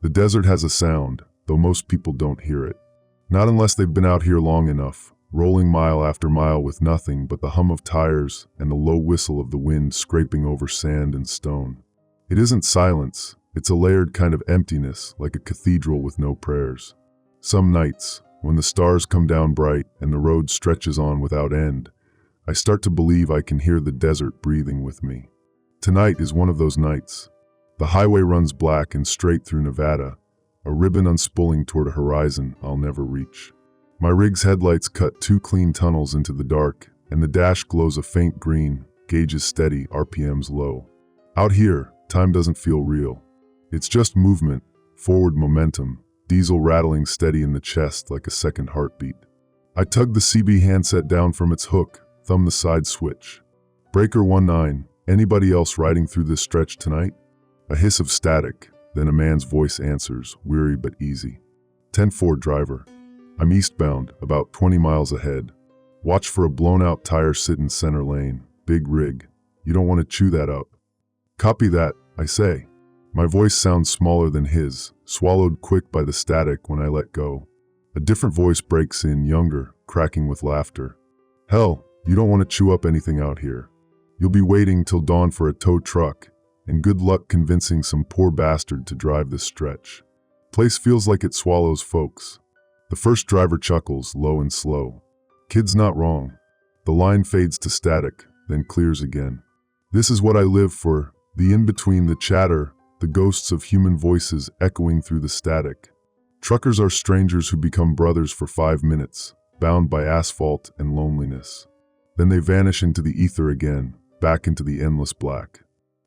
The desert has a sound, though most people don't hear it. Not unless they've been out here long enough, rolling mile after mile with nothing but the hum of tires and the low whistle of the wind scraping over sand and stone. It isn't silence, it's a layered kind of emptiness, like a cathedral with no prayers. Some nights, when the stars come down bright and the road stretches on without end, I start to believe I can hear the desert breathing with me. Tonight is one of those nights. The highway runs black and straight through Nevada, a ribbon unspooling toward a horizon I'll never reach. My rig's headlights cut 2 clean tunnels into the dark, and the dash glows a faint green, gauges steady, RPMs low. Out here, time doesn't feel real. It's just movement, forward momentum, diesel rattling steady in the chest like a second heartbeat. I tug the CB handset down from its hook, thumb the side switch. Breaker 19, anybody else riding through this stretch tonight? A hiss of static, then a man's voice answers, weary but easy. 10-4 driver. I'm eastbound, about 20 miles ahead. Watch for a blown-out tire sit in center lane. Big rig. You don't want to chew that up. Copy that, I say. My voice sounds smaller than his, swallowed quick by the static when I let go. A different voice breaks in, younger, cracking with laughter. Hell, you don't want to chew up anything out here. You'll be waiting till dawn for a tow truck, and good luck convincing some poor bastard to drive this stretch. Place feels like it swallows folks. The first driver chuckles, low and slow. Kid's not wrong. The line fades to static, then clears again. This is what I live for, the in-between, the chatter, the ghosts of human voices echoing through the static. Truckers are strangers who become brothers for 5 minutes, bound by asphalt and loneliness. Then they vanish into the ether again, back into the endless black.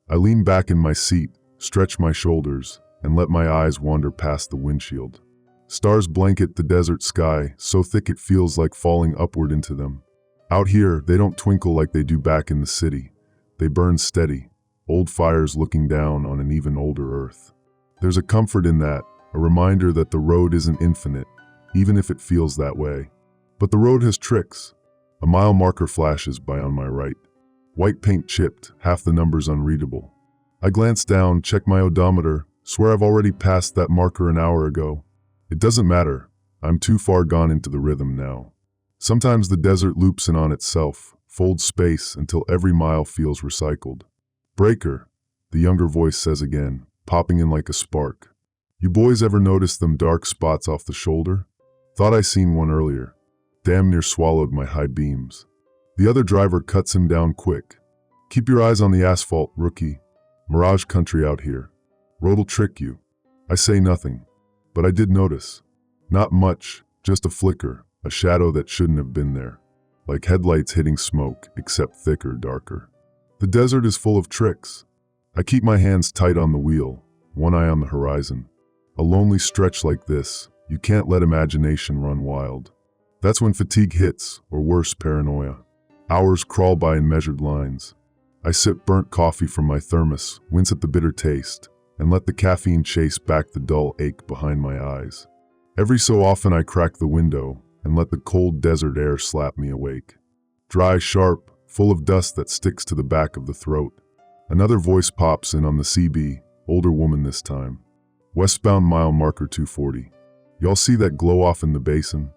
I lean back in my seat, stretch my shoulders, and let my eyes wander past the windshield. Stars blanket the desert sky, so thick it feels like falling upward into them. Out here, they don't twinkle like they do back in the city. They burn steady, old fires looking down on an even older earth. There's a comfort in that, a reminder that the road isn't infinite, even if it feels that way. But the road has tricks. A mile marker flashes by on my right. White paint chipped, half the numbers unreadable. I glance down, check my odometer, swear I've already passed that marker an hour ago. It doesn't matter. I'm too far gone into the rhythm now. Sometimes the desert loops in on itself, folds space until every mile feels recycled. Breaker, the younger voice says again, popping in like a spark. You boys ever notice them dark spots off the shoulder? Thought I seen one earlier. Damn near swallowed my high beams. The other driver cuts him down quick. Keep your eyes on the asphalt, rookie. Mirage country out here. Road'll trick you. I say nothing, but I did notice. Not much, just a flicker, a shadow that shouldn't have been there. Like headlights hitting smoke, except thicker, darker. The desert is full of tricks. I keep my hands tight on the wheel, one eye on the horizon. A lonely stretch like this, you can't let imagination run wild. That's when fatigue hits, or worse, paranoia. Hours crawl by in measured lines. I sip burnt coffee from my thermos, wince at the bitter taste, and let the caffeine chase back the dull ache behind my eyes. Every so often I crack the window and let the cold desert air slap me awake. Dry, sharp, full of dust that sticks to the back of the throat. Another voice pops in on the CB, older woman this time. Westbound mile marker 240. Y'all see that glow off in the basin?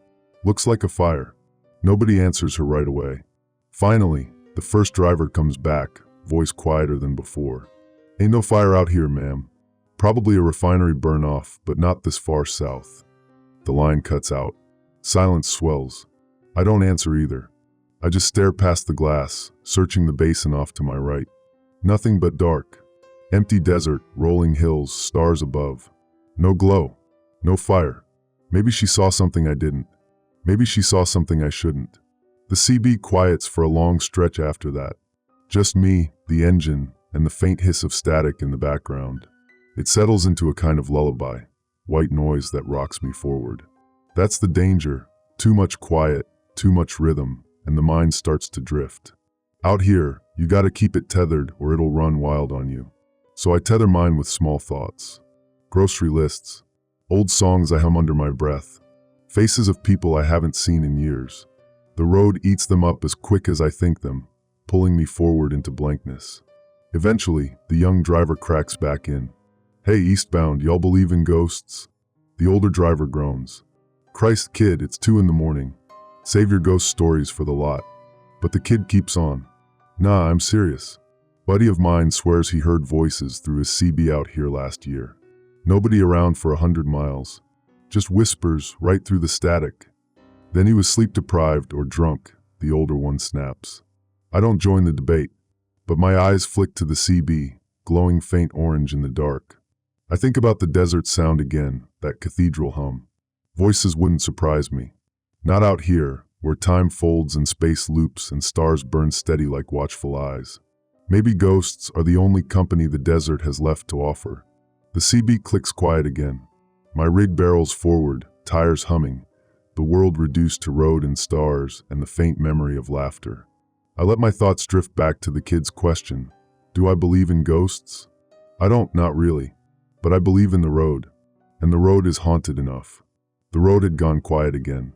Looks like a fire. Nobody answers her right away. Finally, the first driver comes back, voice quieter than before. Ain't no fire out here, ma'am. Probably a refinery burn off, but not this far south. The line cuts out. Silence swells. I don't answer either. I just stare past the glass, searching the basin off to my right. Nothing but dark. Empty desert, rolling hills, stars above. No glow. No fire. Maybe she saw something I didn't. Maybe she saw something I shouldn't. The CB quiets for a long stretch after that. Just me, the engine, and the faint hiss of static in the background. It settles into a kind of lullaby, white noise that rocks me forward. That's the danger. Too much quiet, too much rhythm, and the mind starts to drift. Out here, you gotta keep it tethered or it'll run wild on you. So I tether mine with small thoughts. Grocery lists. Old songs I hum under my breath. Faces of people I haven't seen in years. The road eats them up as quick as I think them, pulling me forward into blankness. Eventually, the young driver cracks back in. Hey, eastbound, y'all believe in ghosts? The older driver groans. Christ, kid, it's 2 in the morning. Save your ghost stories for the lot. But the kid keeps on. Nah, I'm serious. Buddy of mine swears he heard voices through his CB out here last year. Nobody around for 100 miles. Just whispers right through the static. Then he was sleep-deprived or drunk, the older one snaps. I don't join the debate, but my eyes flick to the CB, glowing faint orange in the dark. I think about the desert sound again, that cathedral hum. Voices wouldn't surprise me. Not out here, where time folds and space loops and stars burn steady like watchful eyes. Maybe ghosts are the only company the desert has left to offer. The CB clicks quiet again. My rig barrels forward, tires humming, the world reduced to road and stars and the faint memory of laughter. I let my thoughts drift back to the kid's question. Do I believe in ghosts? I don't, not really. But I believe in the road. And the road is haunted enough. The road had gone quiet again.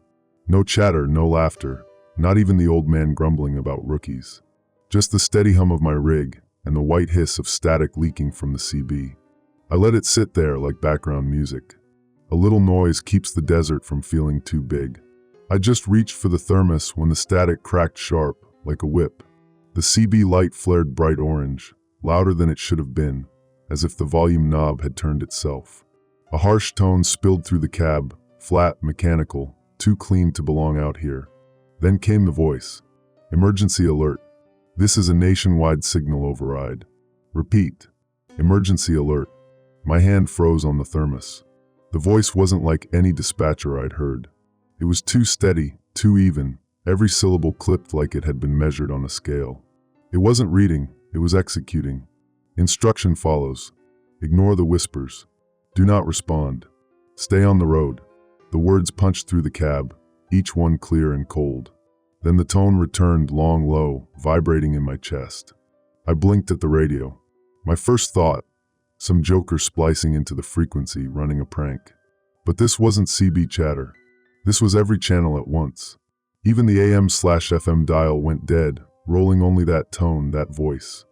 No chatter, no laughter, not even the old man grumbling about rookies. Just the steady hum of my rig and the white hiss of static leaking from the CB. I let it sit there like background music. A little noise keeps the desert from feeling too big. I just reached for the thermos when the static cracked sharp, like a whip. The CB light flared bright orange, louder than it should have been, as if the volume knob had turned itself. A harsh tone spilled through the cab, flat, mechanical, too clean to belong out here. Then came the voice. Emergency alert. This is a nationwide signal override. Repeat. Emergency alert. My hand froze on the thermos. The voice wasn't like any dispatcher I'd heard. It was too steady, too even, every syllable clipped like it had been measured on a scale. It wasn't reading, it was executing. Instruction follows. Ignore the whispers. Do not respond. Stay on the road. The words punched through the cab, each one clear and cold. Then the tone returned long low, vibrating in my chest. I blinked at the radio. My first thought, some joker splicing into the frequency, running a prank. But this wasn't CB chatter. This was every channel at once. Even the AM/FM dial went dead, rolling only that tone, that voice.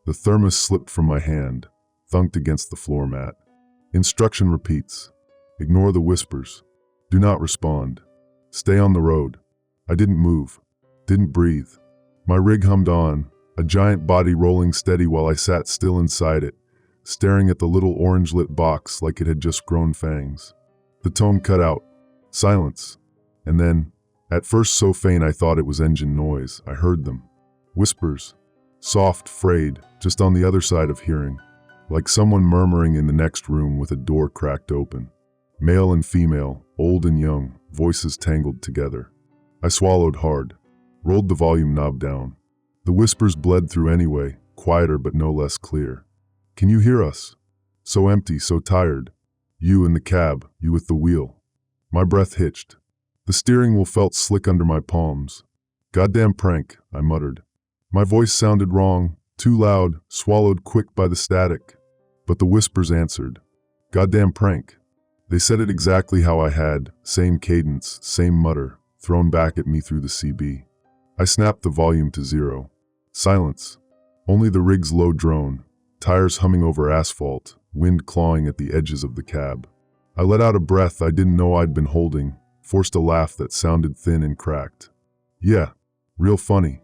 The thermos slipped from my hand, thunked against the floor mat. Instruction repeats. Ignore the whispers. Do not respond. Stay on the road. I didn't move. Didn't breathe. My rig hummed on, a giant body rolling steady while I sat still inside it, staring at the little orange-lit box like it had just grown fangs. The tone cut out. Silence. And then, at first so faint I thought it was engine noise, I heard them. Whispers. Soft, frayed, just on the other side of hearing. Like someone murmuring in the next room with a door cracked open. Male and female, old and young, voices tangled together. I swallowed hard, rolled the volume knob down. The whispers bled through anyway, quieter but no less clear. Can you hear us? So empty, so tired. You in the cab, you with the wheel. My breath hitched. The steering wheel felt slick under my palms. Goddamn prank, I muttered. My voice sounded wrong, too loud, swallowed quick by the static. But the whispers answered. Goddamn prank. They said it exactly how I had, same cadence, same mutter, thrown back at me through the CB. I snapped the volume to 0. Silence. Only the rig's low drone, tires humming over asphalt, wind clawing at the edges of the cab. I let out a breath I didn't know I'd been holding, forced a laugh that sounded thin and cracked. Yeah, real funny.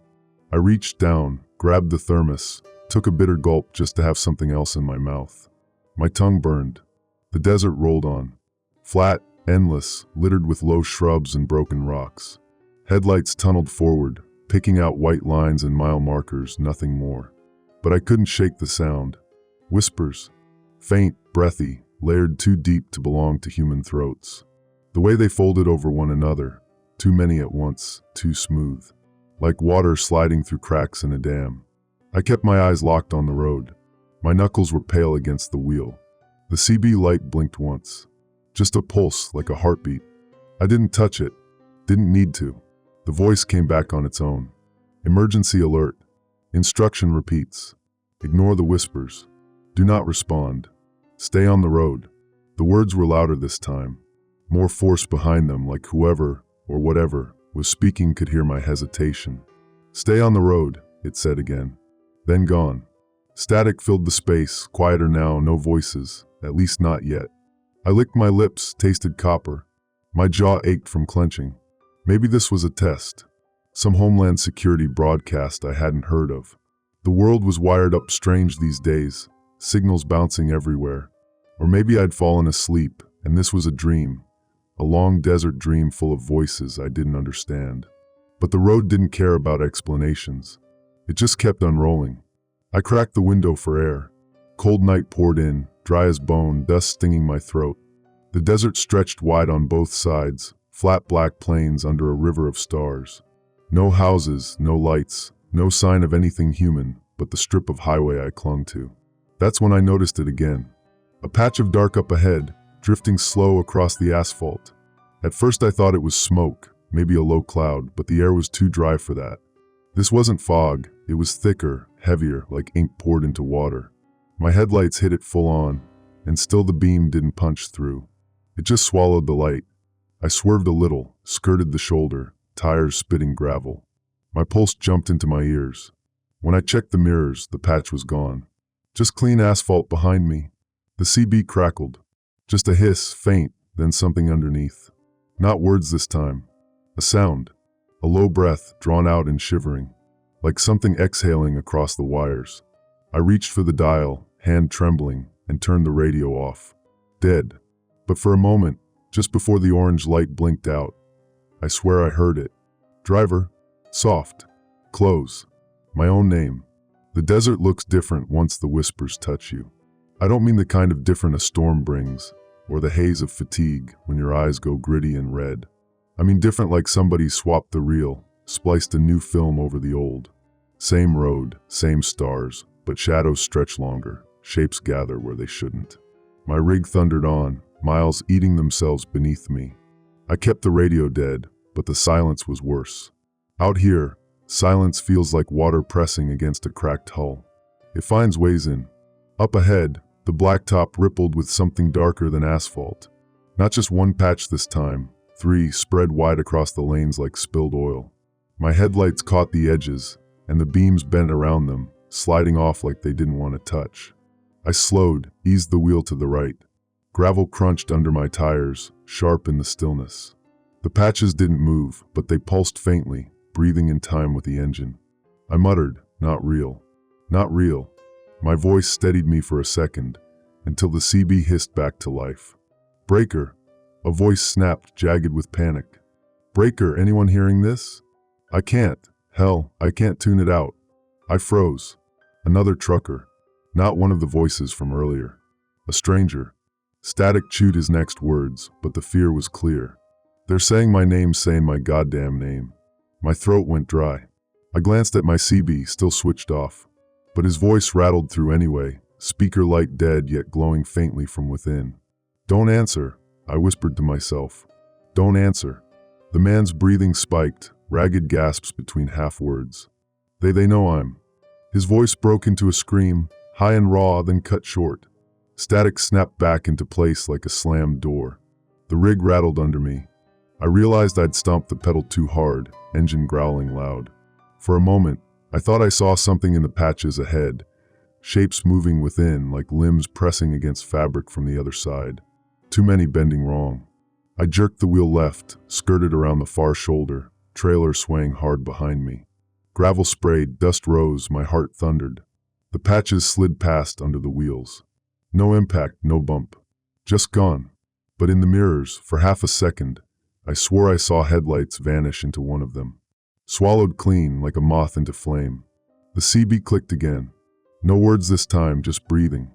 I reached down, grabbed the thermos, took a bitter gulp just to have something else in my mouth. My tongue burned. The desert rolled on. Flat, endless, littered with low shrubs and broken rocks. Headlights tunneled forward, picking out white lines and mile markers, nothing more. But I couldn't shake the sound. Whispers. Faint, breathy, layered too deep to belong to human throats. The way they folded over one another, too many at once, too smooth. Like water sliding through cracks in a dam. I kept my eyes locked on the road. My knuckles were pale against the wheel. The CB light blinked once. Just a pulse, like a heartbeat. I didn't touch it. Didn't need to. The voice came back on its own. Emergency alert. Instruction repeats. Ignore the whispers. Do not respond. Stay on the road. The words were louder this time. More force behind them, like whoever, or whatever, was speaking could hear my hesitation. Stay on the road, it said again. Then gone. Static filled the space, quieter now, no voices, at least not yet. I licked my lips, tasted copper. My jaw ached from clenching. Maybe this was a test. Some Homeland Security broadcast I hadn't heard of. The world was wired up strange these days, signals bouncing everywhere. Or maybe I'd fallen asleep, and this was a dream. A long desert dream full of voices I didn't understand. But the road didn't care about explanations. It just kept unrolling. I cracked the window for air. Cold night poured in, dry as bone, dust stinging my throat. The desert stretched wide on both sides, flat black plains under a river of stars. No houses, no lights, no sign of anything human but the strip of highway I clung to. That's when I noticed it again. A patch of dark up ahead, drifting slow across the asphalt. At first I thought it was smoke, maybe a low cloud, but the air was too dry for that. This wasn't fog, it was thicker, heavier, like ink poured into water. My headlights hit it full on, and still the beam didn't punch through. It just swallowed the light. I swerved a little, skirted the shoulder, tires spitting gravel. My pulse jumped into my ears. When I checked the mirrors, the patch was gone. Just clean asphalt behind me. The CB crackled. Just a hiss, faint, then something underneath. Not words this time. A sound. A low breath, drawn out and shivering. Like something exhaling across the wires. I reached for the dial, hand trembling, and turned the radio off. Dead. But for a moment, just before the orange light blinked out, I swear I heard it. Driver. Soft. Close. My own name. The desert looks different once the whispers touch you. I don't mean the kind of different a storm brings, or the haze of fatigue when your eyes go gritty and red. I mean different like somebody swapped the reel, spliced a new film over the old. Same road, same stars, but shadows stretch longer, shapes gather where they shouldn't. My rig thundered on, miles eating themselves beneath me. I kept the radio dead, but the silence was worse. Out here, silence feels like water pressing against a cracked hull. It finds ways in. Up ahead, the blacktop rippled with something darker than asphalt. Not just one patch this time, 3 spread wide across the lanes like spilled oil. My headlights caught the edges, and the beams bent around them, sliding off like they didn't want to touch. I slowed, eased the wheel to the right. Gravel crunched under my tires, sharp in the stillness. The patches didn't move, but they pulsed faintly, breathing in time with the engine. I muttered, "Not real. Not real." My voice steadied me for a second, until the CB hissed back to life. "Breaker." A voice snapped, jagged with panic. "Breaker, anyone hearing this?" "I can't. Hell, I can't tune it out." I froze. Another trucker. Not one of the voices from earlier. A stranger. Static chewed his next words, but the fear was clear. "They're saying my name, saying my goddamn name." My throat went dry. I glanced at my CB, still switched off. But his voice rattled through anyway, speaker light dead yet glowing faintly from within. "Don't answer," I whispered to myself. "Don't answer." The man's breathing spiked, ragged gasps between half words. They know I'm." His voice broke into a scream, high and raw, then cut short. Static snapped back into place like a slammed door. The rig rattled under me. I realized I'd stomped the pedal too hard, engine growling loud. For a moment, I thought I saw something in the patches ahead, shapes moving within like limbs pressing against fabric from the other side. Too many bending wrong. I jerked the wheel left, skirted around the far shoulder, trailer swaying hard behind me. Gravel sprayed, dust rose, my heart thundered. The patches slid past under the wheels. No impact, no bump. Just gone. But in the mirrors, for half a second, I swore I saw headlights vanish into one of them. Swallowed clean, like a moth into flame. The CB clicked again. No words this time, just breathing.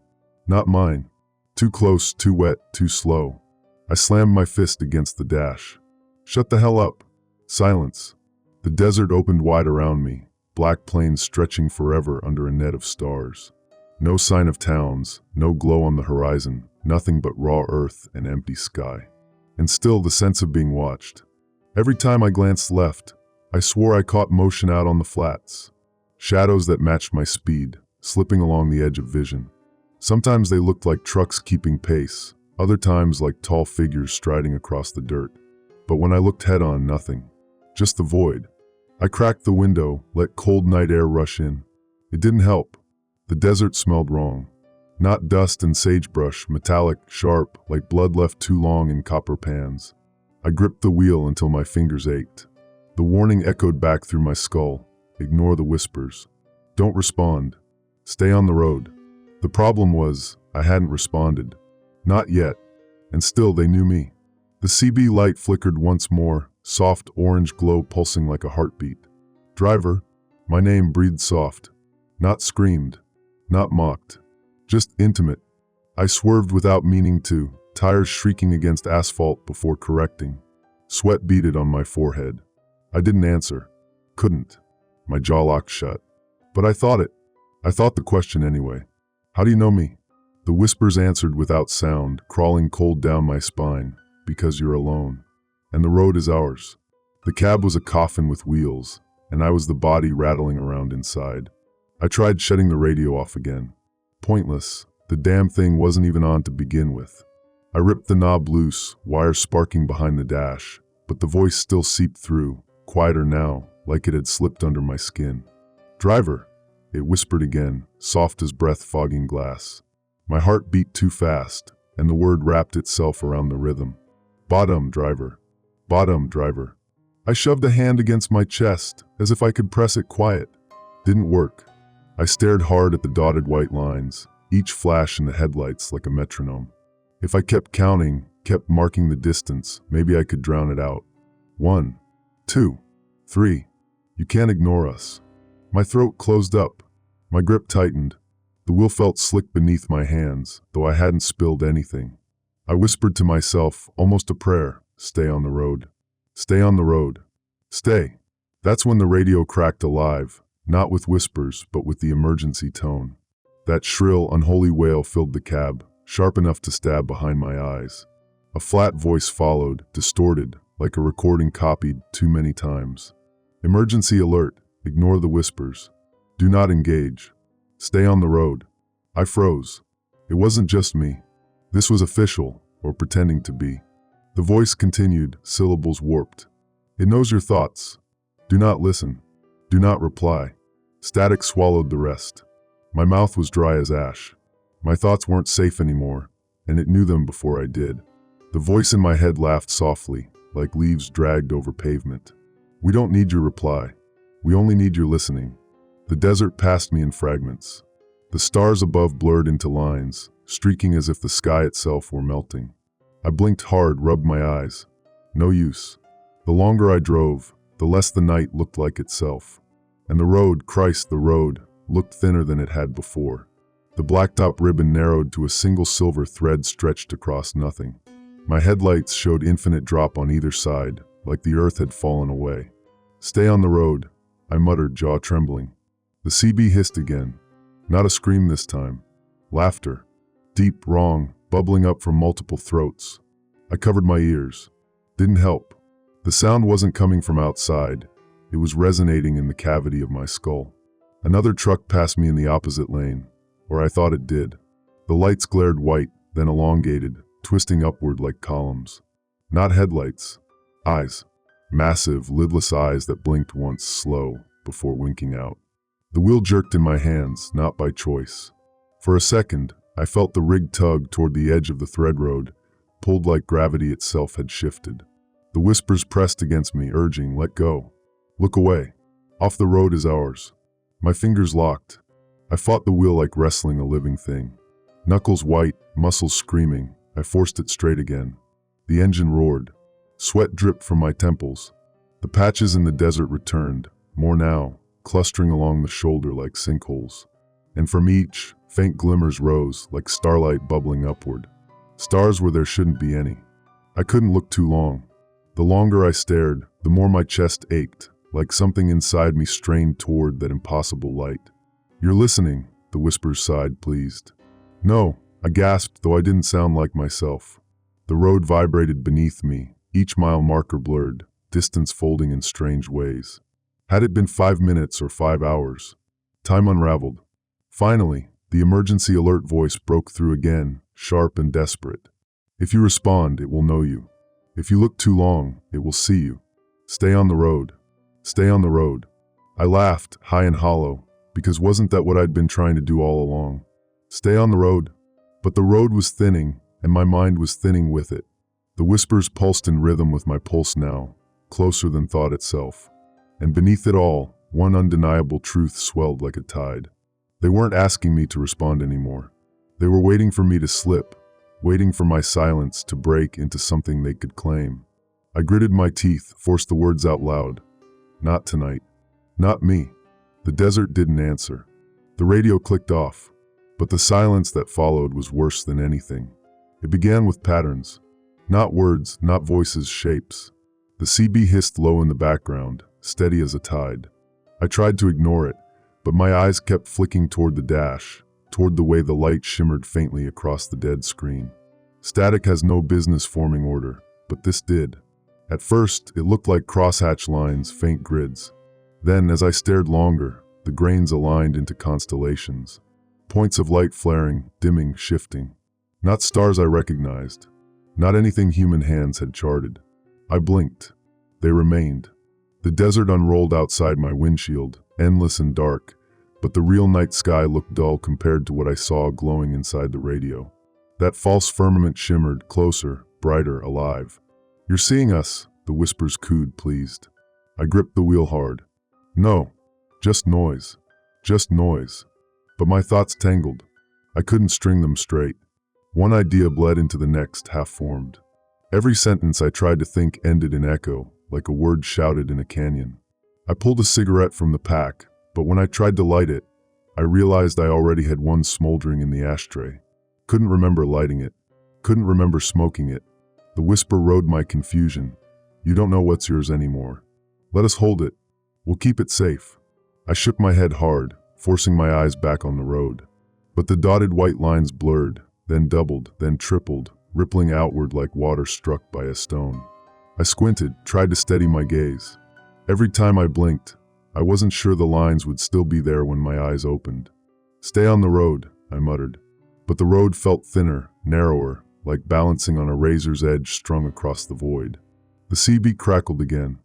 Not mine. Too close, too wet, too slow. I slammed my fist against the dash. "Shut the hell up." Silence. The desert opened wide around me, black plains stretching forever under a net of stars. No sign of towns, no glow on the horizon, nothing but raw earth and empty sky. And still the sense of being watched. Every time I glanced left, I swore I caught motion out on the flats. Shadows that matched my speed, slipping along the edge of vision. Sometimes they looked like trucks keeping pace, other times like tall figures striding across the dirt. But when I looked head-on, nothing. Just the void. I cracked the window, let cold night air rush in. It didn't help. The desert smelled wrong. Not dust and sagebrush, metallic, sharp, like blood left too long in copper pans. I gripped the wheel until my fingers ached. The warning echoed back through my skull. Ignore the whispers. Don't respond. Stay on the road. The problem was, I hadn't responded. Not yet. And still they knew me. The CB light flickered once more, soft orange glow pulsing like a heartbeat. Driver. My name breathed soft. Not screamed. Not mocked. Just intimate. I swerved without meaning to, tires shrieking against asphalt before correcting. Sweat beaded on my forehead. I didn't answer. Couldn't. My jaw locked shut. But I thought it. I thought the question anyway. How do you know me? The whispers answered without sound, crawling cold down my spine. Because you're alone. And the road is ours. The cab was a coffin with wheels, and I was the body rattling around inside. I tried shutting the radio off again. Pointless. The damn thing wasn't even on to begin with. I ripped the knob loose, wires sparking behind the dash, but the voice still seeped through, quieter now, like it had slipped under my skin. Driver, it whispered again, soft as breath fogging glass. My heart beat too fast, and the word wrapped itself around the rhythm. Bottom, driver. Bottom, driver. I shoved a hand against my chest, as if I could press it quiet. Didn't work. I stared hard at the dotted white lines, each flash in the headlights like a metronome. If I kept counting, kept marking the distance, maybe I could drown it out. 1, 2, 3. You can't ignore us. My throat closed up. My grip tightened. The wheel felt slick beneath my hands, though I hadn't spilled anything. I whispered to myself, almost a prayer, stay on the road. Stay on the road. Stay. That's when the radio cracked alive. Not with whispers, but with the emergency tone. That shrill, unholy wail filled the cab, sharp enough to stab behind my eyes. A flat voice followed, distorted, like a recording copied too many times. Emergency alert. Ignore the whispers. Do not engage. Stay on the road. I froze. It wasn't just me. This was official, or pretending to be. The voice continued, syllables warped. It knows your thoughts. Do not listen. Do not reply. Static swallowed the rest. My mouth was dry as ash. My thoughts weren't safe anymore, and it knew them before I did. The voice in my head laughed softly, like leaves dragged over pavement. We don't need your reply. We only need your listening. The desert passed me in fragments. The stars above blurred into lines, streaking as if the sky itself were melting. I blinked hard, rubbed my eyes. No use. The longer I drove, the less the night looked like itself. And the road, Christ, the road, looked thinner than it had before. The blacktop ribbon narrowed to a single silver thread stretched across nothing. My headlights showed infinite drop on either side, like the earth had fallen away. Stay on the road, I muttered, jaw trembling. The CB hissed again. Not a scream this time. Laughter. Deep, wrong, bubbling up from multiple throats. I covered my ears. Didn't help. The sound wasn't coming from outside. It was resonating in the cavity of my skull. Another truck passed me in the opposite lane, or I thought it did. The lights glared white, then elongated, twisting upward like columns. Not headlights. Eyes. Massive, lidless eyes that blinked once, slow, before winking out. The wheel jerked in my hands, not by choice. For a second, I felt the rig tug toward the edge of the thread road, pulled like gravity itself had shifted. The whispers pressed against me, urging, let go. Look away. Off the road is ours. My fingers locked. I fought the wheel like wrestling a living thing. Knuckles white, muscles screaming, I forced it straight again. The engine roared. Sweat dripped from my temples. The patches in the desert returned, more now, clustering along the shoulder like sinkholes. And from each, faint glimmers rose, like starlight bubbling upward. Stars where there shouldn't be any. I couldn't look too long. The longer I stared, the more my chest ached, like something inside me strained toward that impossible light. You're listening, the whispers sighed, pleased. No, I gasped, though I didn't sound like myself. The road vibrated beneath me, each mile marker blurred, distance folding in strange ways. Had it been 5 minutes or 5 hours? Time unraveled. Finally, the emergency alert voice broke through again, sharp and desperate. If you respond, it will know you. If you look too long, it will see you. Stay on the road. Stay on the road. I laughed, high and hollow, because wasn't that what I'd been trying to do all along? Stay on the road. But the road was thinning, and my mind was thinning with it. The whispers pulsed in rhythm with my pulse now, closer than thought itself. And beneath it all, one undeniable truth swelled like a tide. They weren't asking me to respond anymore. They were waiting for me to slip, waiting for my silence to break into something they could claim. I gritted my teeth, forced the words out loud. Not tonight. Not me. The desert didn't answer. The radio clicked off, but the silence that followed was worse than anything. It began with patterns. Not words, not voices, shapes. The CB hissed low in the background, steady as a tide. I tried to ignore it, but my eyes kept flicking toward the dash, toward the way the light shimmered faintly across the dead screen. Static has no business forming order, but this did. At first, it looked like crosshatch lines, faint grids. Then, as I stared longer, the grains aligned into constellations. Points of light flaring, dimming, shifting. Not stars I recognized. Not anything human hands had charted. I blinked. They remained. The desert unrolled outside my windshield, endless and dark, but the real night sky looked dull compared to what I saw glowing inside the radio. That false firmament shimmered, closer, brighter, alive. "You're seeing us," the whispers cooed, pleased. I gripped the wheel hard. No, just noise. Just noise. But my thoughts tangled. I couldn't string them straight. One idea bled into the next, half-formed. Every sentence I tried to think ended in echo, like a word shouted in a canyon. I pulled a cigarette from the pack, but when I tried to light it, I realized I already had one smoldering in the ashtray. Couldn't remember lighting it. Couldn't remember smoking it. The whisper rode my confusion. "You don't know what's yours anymore. Let us hold it. We'll keep it safe." I shook my head hard, forcing my eyes back on the road. But the dotted white lines blurred, then doubled, then tripled, rippling outward like water struck by a stone. I squinted, tried to steady my gaze. Every time I blinked, I wasn't sure the lines would still be there when my eyes opened. "Stay on the road," I muttered. But the road felt thinner, narrower, like balancing on a razor's edge strung across the void. The CB crackled again.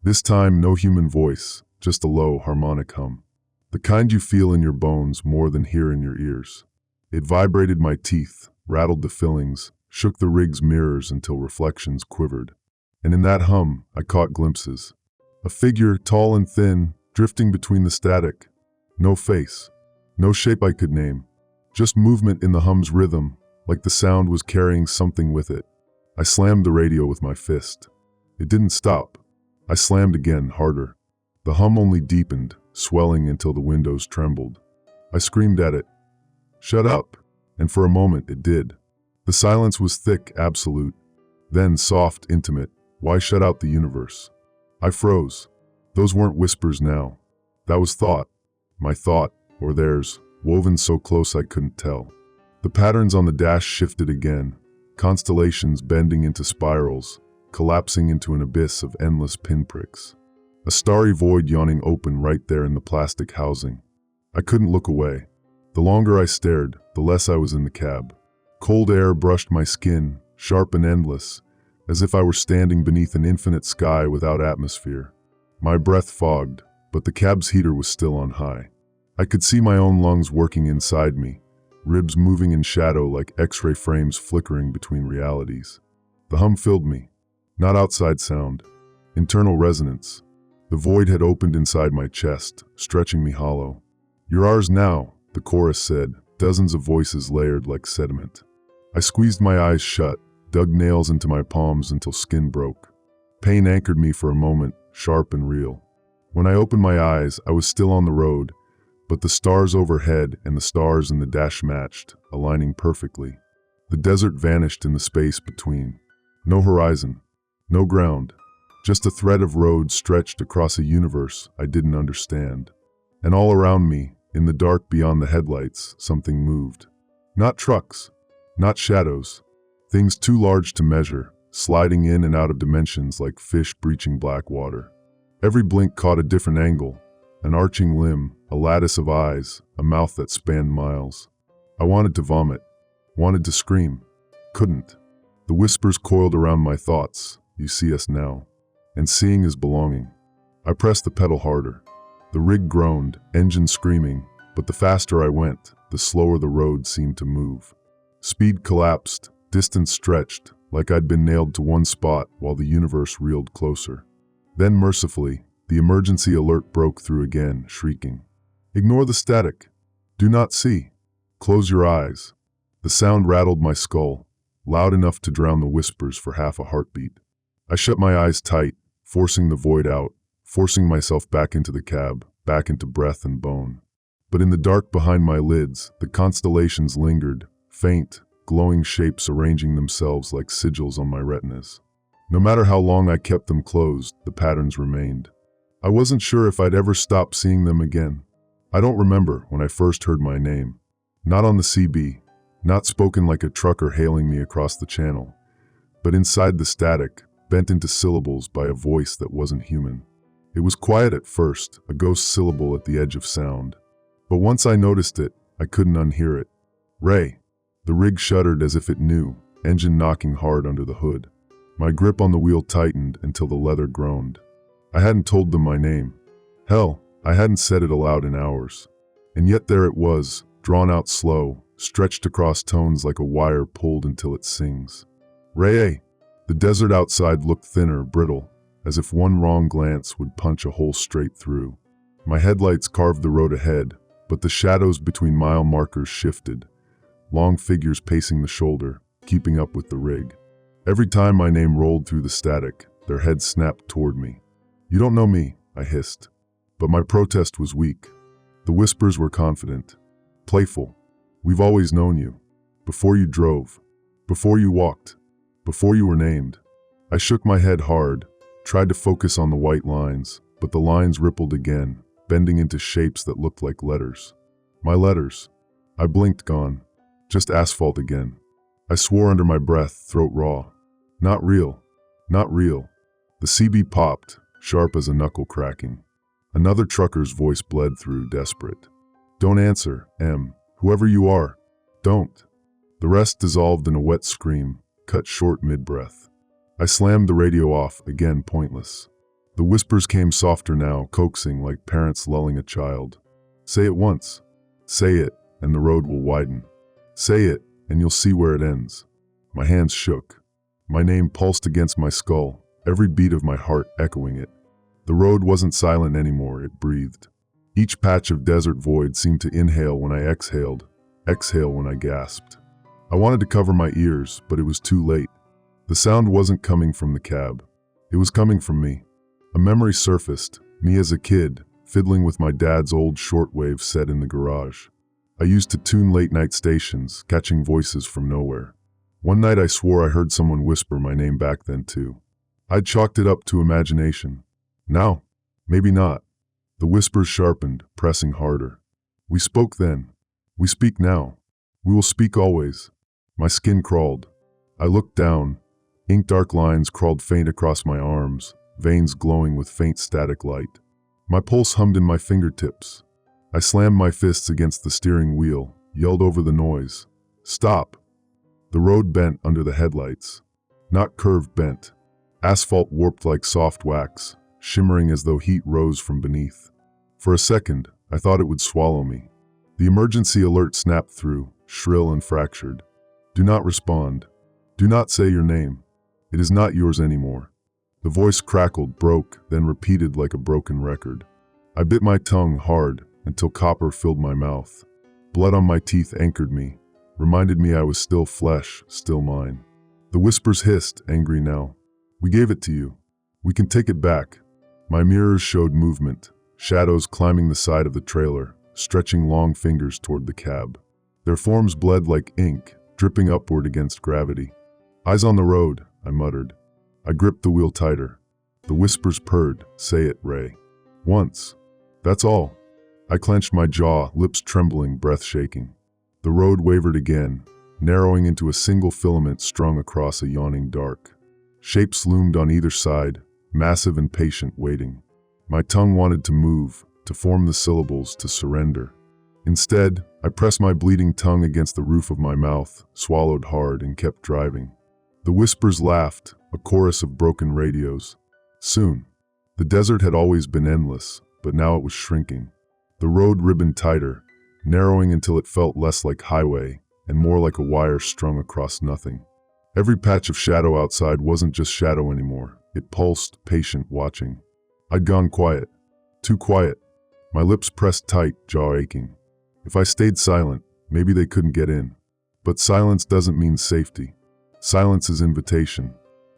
This time, no human voice, just a low, harmonic hum. The kind you feel in your bones more than hear in your ears. It vibrated my teeth, rattled the fillings, shook the rig's mirrors until reflections quivered. And in that hum, I caught glimpses. A figure, tall and thin, drifting between the static. No face. No shape I could name. Just movement in the hum's rhythm, like the sound was carrying something with it. I slammed the radio with my fist. It didn't stop. I slammed again, harder. The hum only deepened, swelling until the windows trembled. I screamed at it. "Shut up!" And for a moment it did. The silence was thick, absolute. Then soft, intimate. Why shut out the universe? I froze. Those weren't whispers now. That was thought. My thought, or theirs, woven so close I couldn't tell. The patterns on the dash shifted again, constellations bending into spirals, collapsing into an abyss of endless pinpricks. A starry void yawning open right there in the plastic housing. I couldn't look away. The longer I stared, the less I was in the cab. Cold air brushed my skin, sharp and endless, as if I were standing beneath an infinite sky without atmosphere. My breath fogged, but the cab's heater was still on high. I could see my own lungs working inside me, ribs moving in shadow like X-ray frames flickering between realities. The hum filled me. Not outside sound. Internal resonance. The void had opened inside my chest, stretching me hollow. "You're ours now," the chorus said, dozens of voices layered like sediment. I squeezed my eyes shut, dug nails into my palms until skin broke. Pain anchored me for a moment, sharp and real. When I opened my eyes, I was still on the road, but the stars overhead and the stars in the dash matched, aligning perfectly. The desert vanished in the space between. No horizon, no ground, just a thread of road stretched across a universe I didn't understand. And all around me, in the dark beyond the headlights, something moved. Not trucks, not shadows, things too large to measure, sliding in and out of dimensions like fish breaching black water. Every blink caught a different angle, an arching limb, a lattice of eyes, a mouth that spanned miles. I wanted to vomit, wanted to scream, couldn't. The whispers coiled around my thoughts. "You see us now." And seeing is belonging. I pressed the pedal harder. The rig groaned, engine screaming, but the faster I went, the slower the road seemed to move. Speed collapsed, distance stretched, like I'd been nailed to one spot while the universe reeled closer. Then, mercifully, the emergency alert broke through again, shrieking. "Ignore the static. Do not see. Close your eyes." The sound rattled my skull, loud enough to drown the whispers for half a heartbeat. I shut my eyes tight, forcing the void out, forcing myself back into the cab, back into breath and bone. But in the dark behind my lids, the constellations lingered, faint, glowing shapes arranging themselves like sigils on my retinas. No matter how long I kept them closed, the patterns remained. I wasn't sure if I'd ever stop seeing them again. I don't remember when I first heard my name. Not on the CB, not spoken like a trucker hailing me across the channel, but inside the static, bent into syllables by a voice that wasn't human. It was quiet at first, a ghost syllable at the edge of sound. But once I noticed it, I couldn't unhear it. "Ray." The rig shuddered as if it knew, engine knocking hard under the hood. My grip on the wheel tightened until the leather groaned. I hadn't told them my name. Hell, I hadn't said it aloud in hours. And yet there it was, drawn out slow, stretched across tones like a wire pulled until it sings. "Ray." The desert outside looked thinner, brittle, as if one wrong glance would punch a hole straight through. My headlights carved the road ahead, but the shadows between mile markers shifted, long figures pacing the shoulder, keeping up with the rig. Every time my name rolled through the static, their heads snapped toward me. "You don't know me," I hissed. But my protest was weak. The whispers were confident, playful. "We've always known you. Before you drove. Before you walked. Before you were named." I shook my head hard, tried to focus on the white lines, but the lines rippled again, bending into shapes that looked like letters. My letters. I blinked, gone. Just asphalt again. I swore under my breath, throat raw. Not real. Not real. The CB popped, sharp as a knuckle cracking. Another trucker's voice bled through, desperate. "Don't answer, M. Whoever you are. Don't." The rest dissolved in a wet scream, cut short mid-breath. I slammed the radio off, again pointless. The whispers came softer now, coaxing like parents lulling a child. "Say it once. Say it, and the road will widen. Say it, and you'll see where it ends." My hands shook. My name pulsed against my skull, every beat of my heart echoing it. The road wasn't silent anymore, it breathed. Each patch of desert void seemed to inhale when I exhaled, exhale when I gasped. I wanted to cover my ears, but it was too late. The sound wasn't coming from the cab. It was coming from me. A memory surfaced, me as a kid, fiddling with my dad's old shortwave set in the garage. I used to tune late-night stations, catching voices from nowhere. One night I swore I heard someone whisper my name back then too. I'd chalked it up to imagination. Now, maybe not. The whispers sharpened, pressing harder. "We spoke then. We speak now. We will speak always." My skin crawled. I looked down. Ink-dark lines crawled faint across my arms, veins glowing with faint static light. My pulse hummed in my fingertips. I slammed my fists against the steering wheel, yelled over the noise. "Stop!" The road bent under the headlights. Not curved, bent. Asphalt warped like soft wax, shimmering as though heat rose from beneath. For a second, I thought it would swallow me. The emergency alert snapped through, shrill and fractured. "Do not respond. Do not say your name. It is not yours anymore." The voice crackled, broke, then repeated like a broken record. I bit my tongue hard until copper filled my mouth. Blood on my teeth anchored me, reminded me I was still flesh, still mine. The whispers hissed, angry now. "We gave it to you. We can take it back." My mirrors showed movement, shadows climbing the side of the trailer, stretching long fingers toward the cab. Their forms bled like ink, dripping upward against gravity. "Eyes on the road," I muttered. I gripped the wheel tighter. The whispers purred, "Say it, Ray. Once. That's all." I clenched my jaw, lips trembling, breath shaking. The road wavered again, narrowing into a single filament strung across a yawning dark. Shapes loomed on either side, massive and patient, waiting. My tongue wanted to move, to form the syllables, to surrender. Instead, I pressed my bleeding tongue against the roof of my mouth, swallowed hard, and kept driving. The whispers laughed, a chorus of broken radios. Soon. The desert had always been endless, but now it was shrinking. The road ribboned tighter, narrowing until it felt less like highway and more like a wire strung across nothing. Every patch of shadow outside wasn't just shadow anymore. It pulsed, patient, watching. I'd gone quiet. Too quiet. My lips pressed tight, jaw aching. If I stayed silent, maybe they couldn't get in. But silence doesn't mean safety. Silence is invitation.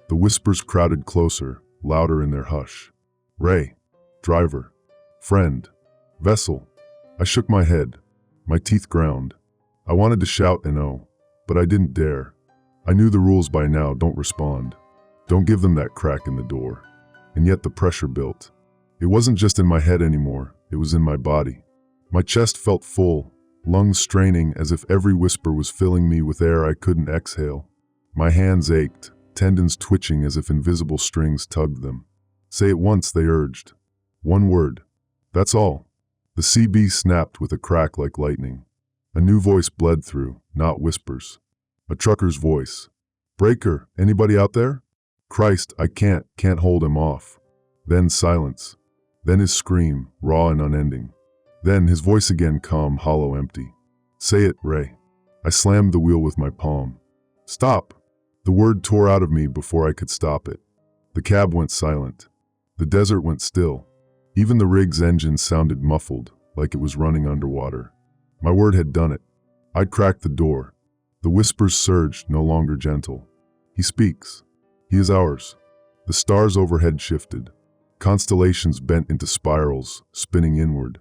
The whispers crowded closer, louder in their hush. Ray. Driver. Friend. Vessel. I shook my head. My teeth ground. I wanted to shout and oh, but I didn't dare. I knew the rules by now. Don't respond. Don't give them that crack in the door. And yet the pressure built. It wasn't just in my head anymore, it was in my body. My chest felt full, lungs straining as if every whisper was filling me with air I couldn't exhale. My hands ached, tendons twitching as if invisible strings tugged them. Say it once, they urged. One word. That's all. The CB snapped with a crack like lightning. A new voice bled through, not whispers. A trucker's voice. Breaker, anybody out there? Christ, I can't hold him off. Then silence. Then his scream, raw and unending. Then his voice again, calm, hollow, empty. Say it, Ray. I slammed the wheel with my palm. Stop. The word tore out of me before I could stop it. The cab went silent. The desert went still. Even the rig's engine sounded muffled, like it was running underwater. My word had done it. I'd cracked the door. The whispers surged, no longer gentle. He speaks. He is ours. The stars overhead shifted. Constellations bent into spirals, spinning inward.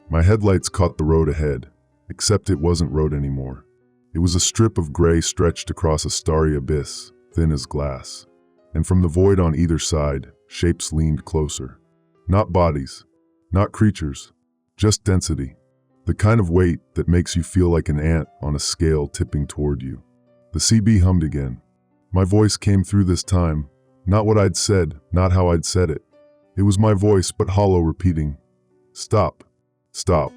My headlights caught the road ahead, except it wasn't road anymore. It was a strip of gray stretched across a starry abyss, thin as glass. And from the void on either side, shapes leaned closer. Not bodies, not creatures, just density. The kind of weight that makes you feel like an ant on a scale tipping toward you. The CB hummed again. My voice came through this time, not what I'd said, not how I'd said it. It was my voice, but hollow, repeating, stop, stop,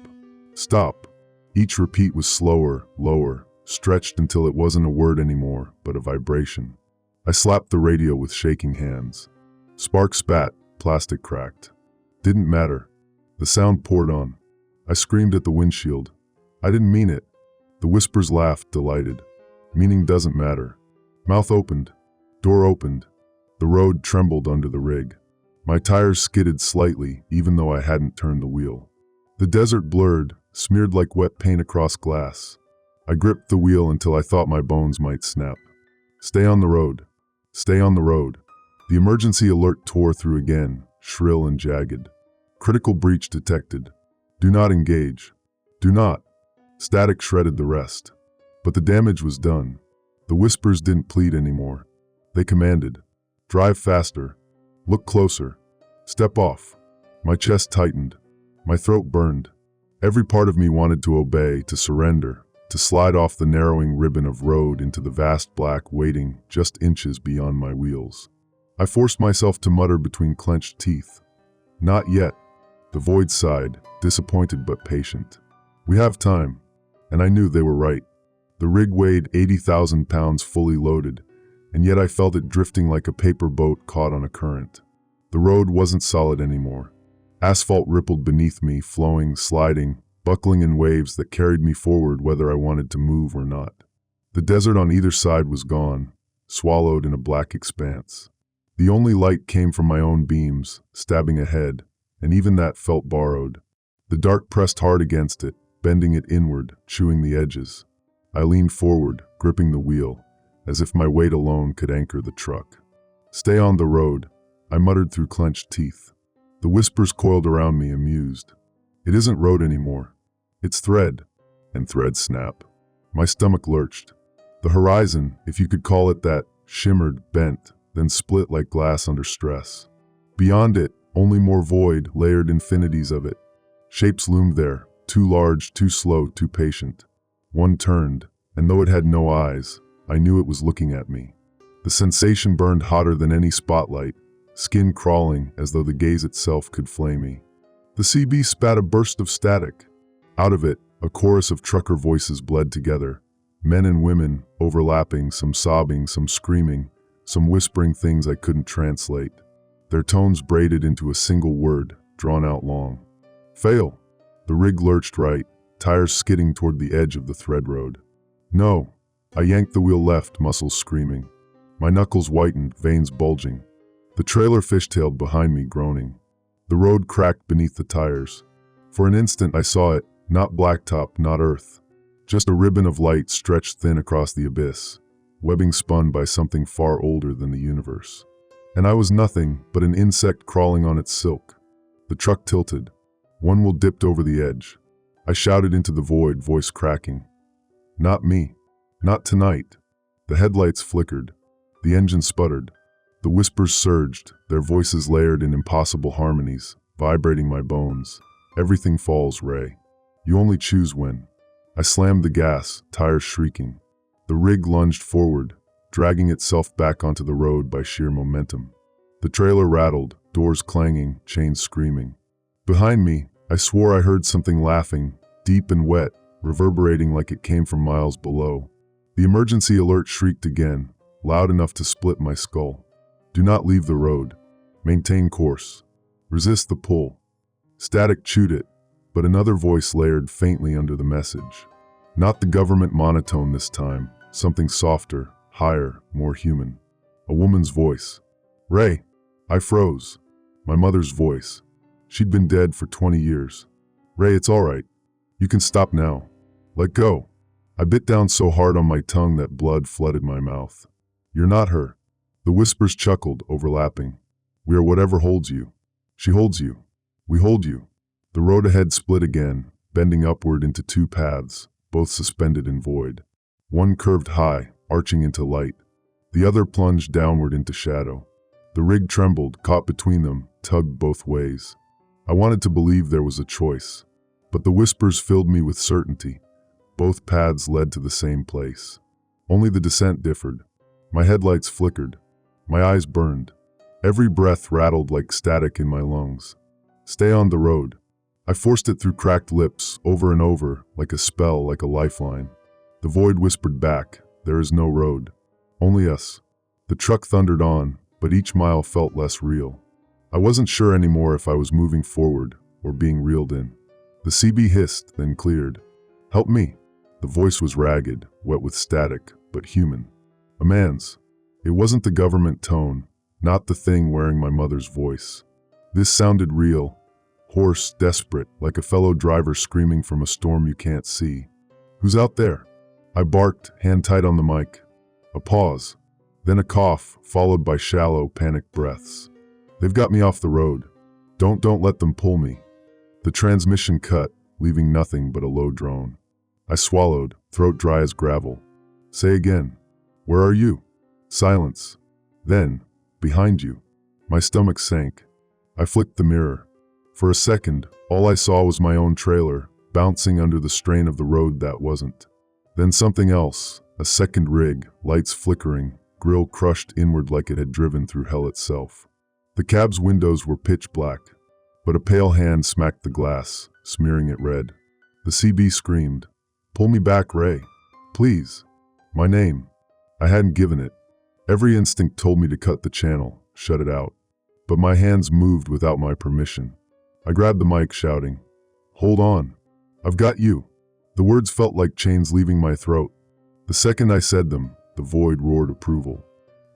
stop. Each repeat was slower, lower, stretched until it wasn't a word anymore, but a vibration. I slapped the radio with shaking hands. Sparks spat, plastic cracked. Didn't matter. The sound poured on. I screamed at the windshield. I didn't mean it. The whispers laughed, delighted. Meaning doesn't matter. Mouth opened. Door opened. The road trembled under the rig. My tires skidded slightly, even though I hadn't turned the wheel. The desert blurred, smeared like wet paint across glass. I gripped the wheel until I thought my bones might snap. Stay on the road. Stay on the road. The emergency alert tore through again, shrill and jagged. Critical breach detected. Do not engage. Do not. Static shredded the rest. But the damage was done. The whispers didn't plead anymore. They commanded. Drive faster. Look closer. Step off. My chest tightened. My throat burned. Every part of me wanted to obey, to surrender, to slide off the narrowing ribbon of road into the vast black waiting just inches beyond my wheels. I forced myself to mutter between clenched teeth. Not yet. The void sighed, disappointed but patient. We have time. And I knew they were right. The rig weighed 80,000 pounds fully loaded, and yet I felt it drifting like a paper boat caught on a current. The road wasn't solid anymore. Asphalt rippled beneath me, flowing, sliding, buckling in waves that carried me forward whether I wanted to move or not. The desert on either side was gone, swallowed in a black expanse. The only light came from my own beams, stabbing ahead, and even that felt borrowed. The dark pressed hard against it, bending it inward, chewing the edges. I leaned forward, gripping the wheel, as if my weight alone could anchor the truck. Stay on the road, I muttered through clenched teeth. The whispers coiled around me, amused. It isn't road anymore. It's thread. And thread snap. My stomach lurched. The horizon, if you could call it that, shimmered, bent, then split like glass under stress. Beyond it, only more void, layered infinities of it. Shapes loomed there, too large, too slow, too patient. One turned, and though it had no eyes, I knew it was looking at me. The sensation burned hotter than any spotlight, skin crawling as though the gaze itself could flay me. The CB spat a burst of static. Out of it, a chorus of trucker voices bled together, men and women overlapping, some sobbing, some screaming, some whispering things I couldn't translate. Their tones braided into a single word, drawn out long. Fail. The rig lurched right, tires skidding toward the edge of the thread road. No! I yanked the wheel left, muscles screaming. My knuckles whitened, veins bulging. The trailer fishtailed behind me, groaning. The road cracked beneath the tires. For an instant I saw it, not blacktop, not earth. Just a ribbon of light stretched thin across the abyss, webbing spun by something far older than the universe. And I was nothing but an insect crawling on its silk. The truck tilted. One wheel dipped over the edge. I shouted into the void, voice cracking. Not me. Not tonight. The headlights flickered. The engine sputtered. The whispers surged, their voices layered in impossible harmonies, vibrating my bones. Everything falls, Ray. You only choose when. I slammed the gas, tires shrieking. The rig lunged forward, dragging itself back onto the road by sheer momentum. The trailer rattled, doors clanging, chains screaming. Behind me, I swore I heard something laughing, deep and wet, reverberating like it came from miles below. The emergency alert shrieked again, loud enough to split my skull. Do not leave the road. Maintain course. Resist the pull. Static chewed it, but another voice layered faintly under the message. Not the government monotone this time, something softer, higher, more human. A woman's voice. Ray. I froze. My mother's voice. She'd been dead for 20 years. Ray, it's all right. You can stop now. Let go. I bit down so hard on my tongue that blood flooded my mouth. You're not her. The whispers chuckled, overlapping. We are whatever holds you. She holds you. We hold you. The road ahead split again, bending upward into two paths, both suspended in void. One curved high, arching into light. The other plunged downward into shadow. The rig trembled, caught between them, tugged both ways. I wanted to believe there was a choice, but the whispers filled me with certainty. Both paths led to the same place. Only the descent differed. My headlights flickered. My eyes burned. Every breath rattled like static in my lungs. Stay on the road. I forced it through cracked lips, over and over, like a spell, like a lifeline. The void whispered back, there is no road. Only us. The truck thundered on, but each mile felt less real. I wasn't sure anymore if I was moving forward or being reeled in. The CB hissed, then cleared. Help me. The voice was ragged, wet with static, but human. A man's. It wasn't the government tone, not the thing wearing my mother's voice. This sounded real, hoarse, desperate, like a fellow driver screaming from a storm you can't see. Who's out there? I barked, hand tight on the mic. A pause, then a cough, followed by shallow, panicked breaths. They've got me off the road. Don't let them pull me. The transmission cut, leaving nothing but a low drone. I swallowed, throat dry as gravel. Say again. Where are you? Silence. Then, behind you. My stomach sank. I flicked the mirror. For a second, all I saw was my own trailer, bouncing under the strain of the road that wasn't. Then something else, a second rig, lights flickering, grille crushed inward like it had driven through hell itself. The cab's windows were pitch black, but a pale hand smacked the glass, smearing it red. The CB screamed, "Pull me back, Ray. Please." My name. I hadn't given it. Every instinct told me to cut the channel, shut it out. But my hands moved without my permission. I grabbed the mic, shouting, "Hold on. I've got you." The words felt like chains leaving my throat. The second I said them, the void roared approval.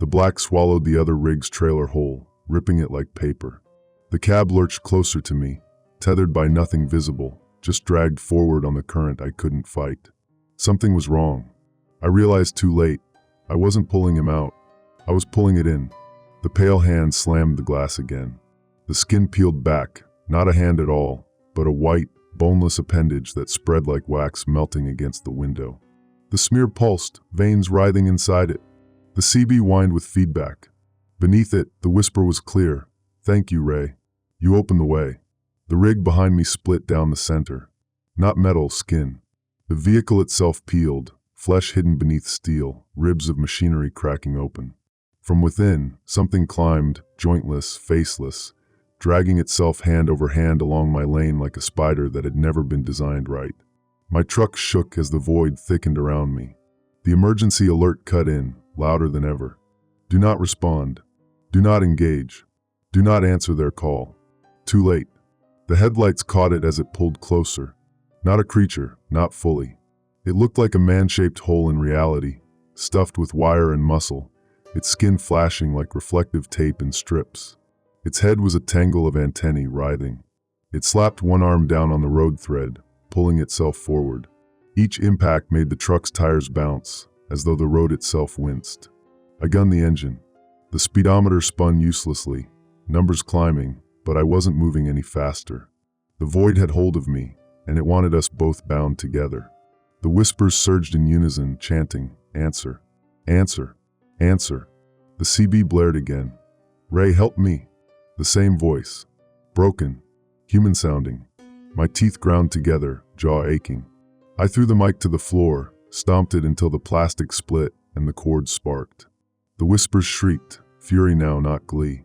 The black swallowed the other rig's trailer whole, ripping it like paper. The cab lurched closer to me, tethered by nothing visible, just dragged forward on the current I couldn't fight. Something was wrong. I realized too late. I wasn't pulling him out. I was pulling it in. The pale hand slammed the glass again. The skin peeled back, not a hand at all, but a white, boneless appendage that spread like wax melting against the window. The smear pulsed, veins writhing inside it. The CB whined with feedback. Beneath it, the whisper was clear. "Thank you, Ray. You opened the way." The rig behind me split down the center. Not metal, skin. The vehicle itself peeled, flesh hidden beneath steel, ribs of machinery cracking open. From within, something climbed, jointless, faceless, dragging itself hand over hand along my lane like a spider that had never been designed right. My truck shook as the void thickened around me. The emergency alert cut in, louder than ever. Do not respond. Do not engage. Do not answer their call. Too late. The headlights caught it as it pulled closer. Not a creature, not fully. It looked like a man-shaped hole in reality, stuffed with wire and muscle, its skin flashing like reflective tape in strips. Its head was a tangle of antennae writhing. It slapped one arm down on the road thread, pulling itself forward. Each impact made the truck's tires bounce, as though the road itself winced. I gunned the engine. The speedometer spun uselessly, numbers climbing, but I wasn't moving any faster. The void had hold of me, and it wanted us both bound together. The whispers surged in unison, chanting, "Answer, answer, answer." The CB blared again. "Ray, help me." The same voice. Broken, human-sounding. My teeth ground together, jaw aching. I threw the mic to the floor, stomped it until the plastic split and the cord sparked. The whispers shrieked, fury now, not glee.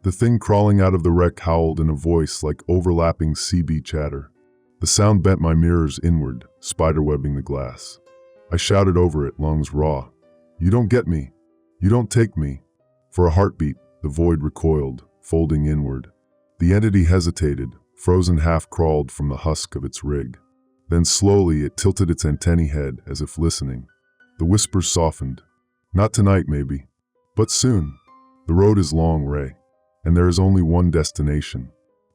The thing crawling out of the wreck howled in a voice like overlapping CB chatter. The sound bent my mirrors inward, spiderwebbing the glass. I shouted over it, lungs raw. "You don't get me. You don't take me." For a heartbeat, the void recoiled, folding inward. The entity hesitated, frozen half-crawled from the husk of its rig. Then slowly it tilted its antennae head as if listening. The whispers softened. "Not tonight, maybe. But soon. The road is long, Ray. And there is only one destination."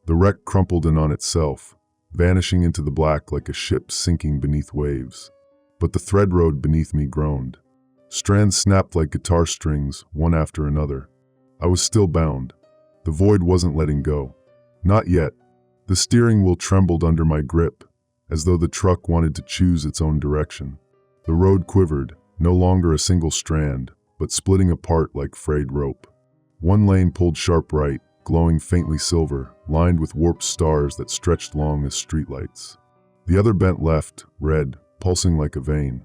The wreck crumpled in on itself, vanishing into the black like a ship sinking beneath waves. But the thread road beneath me groaned. Strands snapped like guitar strings, one after another. I was still bound. The void wasn't letting go. Not yet. The steering wheel trembled under my grip, as though the truck wanted to choose its own direction. The road quivered, no longer a single strand, but splitting apart like frayed rope. One lane pulled sharp right, glowing faintly silver, lined with warped stars that stretched long as streetlights. The other bent left, red, pulsing like a vein.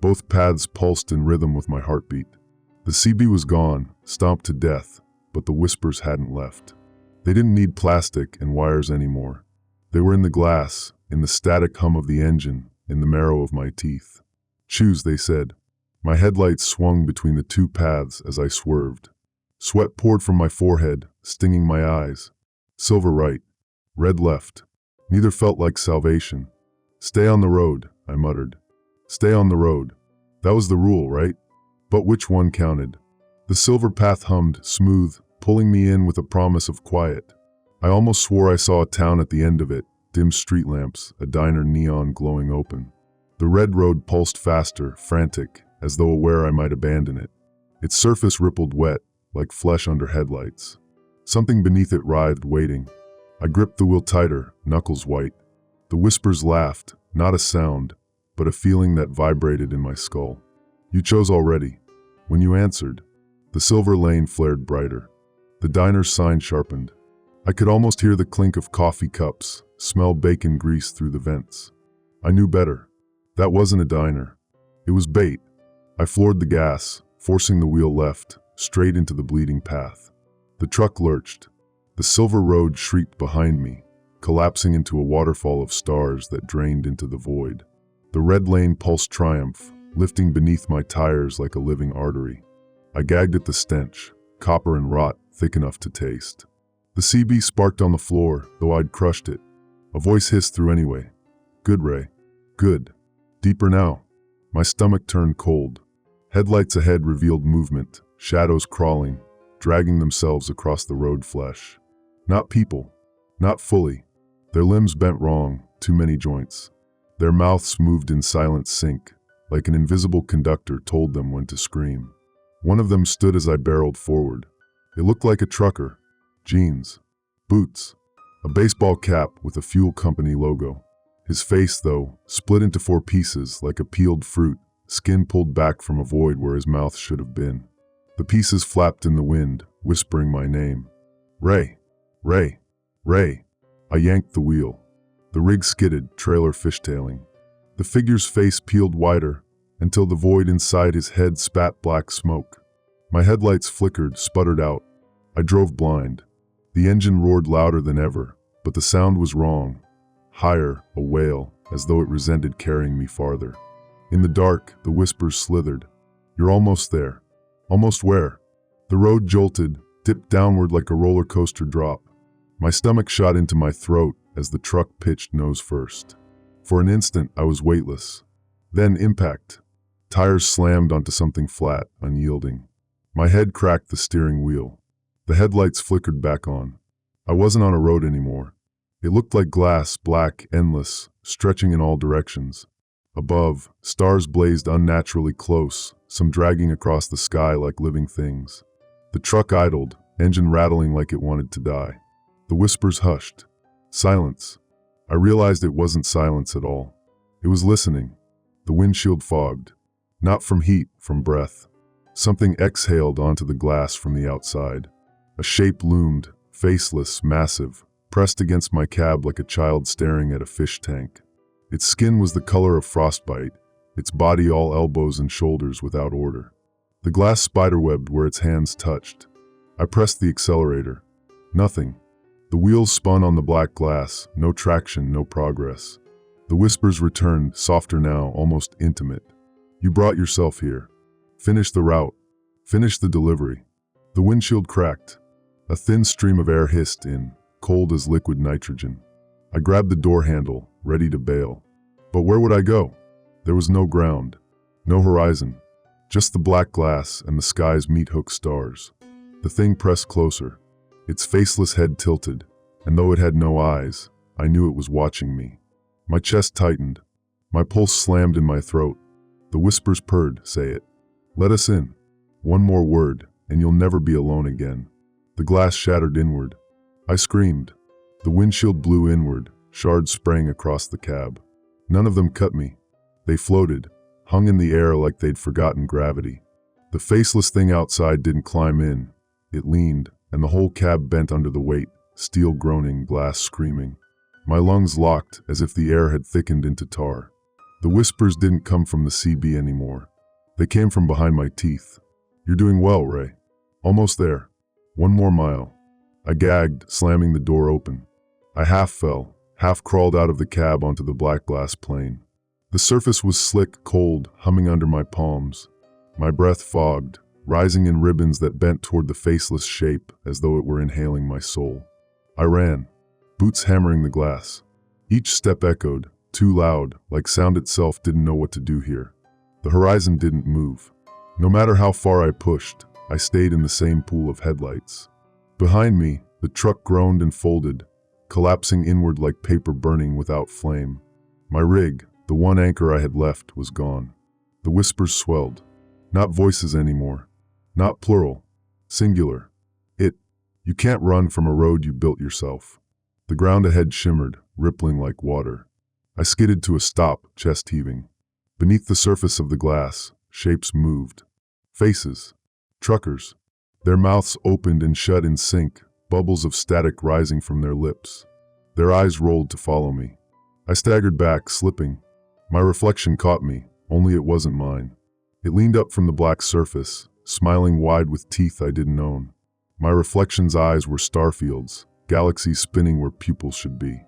Both paths pulsed in rhythm with my heartbeat. The CB was gone, stomped to death, but the whispers hadn't left. They didn't need plastic and wires anymore. They were in the glass, in the static hum of the engine, in the marrow of my teeth. "Choose," they said. My headlights swung between the two paths as I swerved. Sweat poured from my forehead, stinging my eyes. Silver right, red left. Neither felt like salvation. "Stay on the road," I muttered. "Stay on the road." That was the rule, right? But which one counted? The silver path hummed, smooth, pulling me in with a promise of quiet. I almost swore I saw a town at the end of it, dim street lamps, a diner neon glowing open. The red road pulsed faster, frantic, as though aware I might abandon it. Its surface rippled wet, like flesh under headlights. Something beneath it writhed, waiting. I gripped the wheel tighter, knuckles white. The whispers laughed, not a sound, but a feeling that vibrated in my skull. "You chose already." When you answered, the silver lane flared brighter. The diner's sign sharpened. I could almost hear the clink of coffee cups, smell bacon grease through the vents. I knew better. That wasn't a diner. It was bait. I floored the gas, forcing the wheel left, straight into the bleeding path. The truck lurched. The silver road shrieked behind me, collapsing into a waterfall of stars that drained into the void. The red lane pulsed triumph, lifting beneath my tires like a living artery. I gagged at the stench, copper and rot, thick enough to taste. The CB sparked on the floor, though I'd crushed it. A voice hissed through anyway. "Good, Ray. Good. Deeper now." My stomach turned cold. Headlights ahead revealed movement, shadows crawling, dragging themselves across the road flesh. Not people. Not fully. Their limbs bent wrong, too many joints. Their mouths moved in silent sync, like an invisible conductor told them when to scream. One of them stood as I barreled forward. It looked like a trucker. Jeans. Boots. A baseball cap with a fuel company logo. His face, though, split into 4 pieces like a peeled fruit, skin pulled back from a void where his mouth should have been. The pieces flapped in the wind, whispering my name. "Ray! Ray! Ray!" I yanked the wheel. The rig skidded, trailer fishtailing. The figure's face peeled wider, until the void inside his head spat black smoke. My headlights flickered, sputtered out. I drove blind. The engine roared louder than ever, but the sound was wrong. Higher, a wail, as though it resented carrying me farther. In the dark, the whispers slithered. "You're almost there." "Almost where?" The road jolted, dipped downward like a roller coaster drop. My stomach shot into my throat as the truck pitched nose first. For an instant, I was weightless. Then impact. Tires slammed onto something flat, unyielding. My head cracked the steering wheel. The headlights flickered back on. I wasn't on a road anymore. It looked like glass, black, endless, stretching in all directions. Above, stars blazed unnaturally close, some dragging across the sky like living things. The truck idled, engine rattling like it wanted to die. The whispers hushed. Silence. I realized it wasn't silence at all. It was listening. The windshield fogged. Not from heat, from breath. Something exhaled onto the glass from the outside. A shape loomed, faceless, massive, pressed against my cab like a child staring at a fish tank. Its skin was the color of frostbite, its body all elbows and shoulders without order. The glass spiderwebbed where its hands touched. I pressed the accelerator. Nothing. The wheels spun on the black glass, no traction, no progress. The whispers returned, softer now, almost intimate. You brought yourself here. Finish the route. Finish the delivery. The windshield cracked. A thin stream of air hissed in, cold as liquid nitrogen. I grabbed the door handle, ready to bail. But where would I go? There was no ground, no horizon, just the black glass and the sky's meat-hook stars. The thing pressed closer, its faceless head tilted, and though it had no eyes, I knew it was watching me. My chest tightened. My pulse slammed in my throat. The whispers purred, say it. Let us in. One more word, and you'll never be alone again. The glass shattered inward. I screamed. The windshield blew inward, shards sprang across the cab. None of them cut me. They floated, hung in the air like they'd forgotten gravity. The faceless thing outside didn't climb in. It leaned, and the whole cab bent under the weight, steel groaning, glass screaming. My lungs locked as if the air had thickened into tar. The whispers didn't come from the CB anymore. They came from behind my teeth. You're doing well, Ray. Almost there. One more mile. I gagged, slamming the door open. I half fell, half crawled out of the cab onto the black glass plane. The surface was slick, cold, humming under my palms. My breath fogged, rising in ribbons that bent toward the faceless shape as though it were inhaling my soul. I ran, boots hammering the glass. Each step echoed, too loud, like sound itself didn't know what to do here. The horizon didn't move. No matter how far I pushed, I stayed in the same pool of headlights. Behind me, the truck groaned and folded, collapsing inward like paper burning without flame. My rig, the one anchor I had left, was gone. The whispers swelled. Not voices anymore. Not plural. Singular. You can't run from a road you built yourself. The ground ahead shimmered, rippling like water. I skidded to a stop, chest heaving. Beneath the surface of the glass, shapes moved. Faces. Truckers. Their mouths opened and shut in sync, bubbles of static rising from their lips. Their eyes rolled to follow me. I staggered back, slipping. My reflection caught me, only it wasn't mine. It leaned up from the black surface, smiling wide with teeth I didn't own. My reflection's eyes were starfields, galaxies spinning where pupils should be.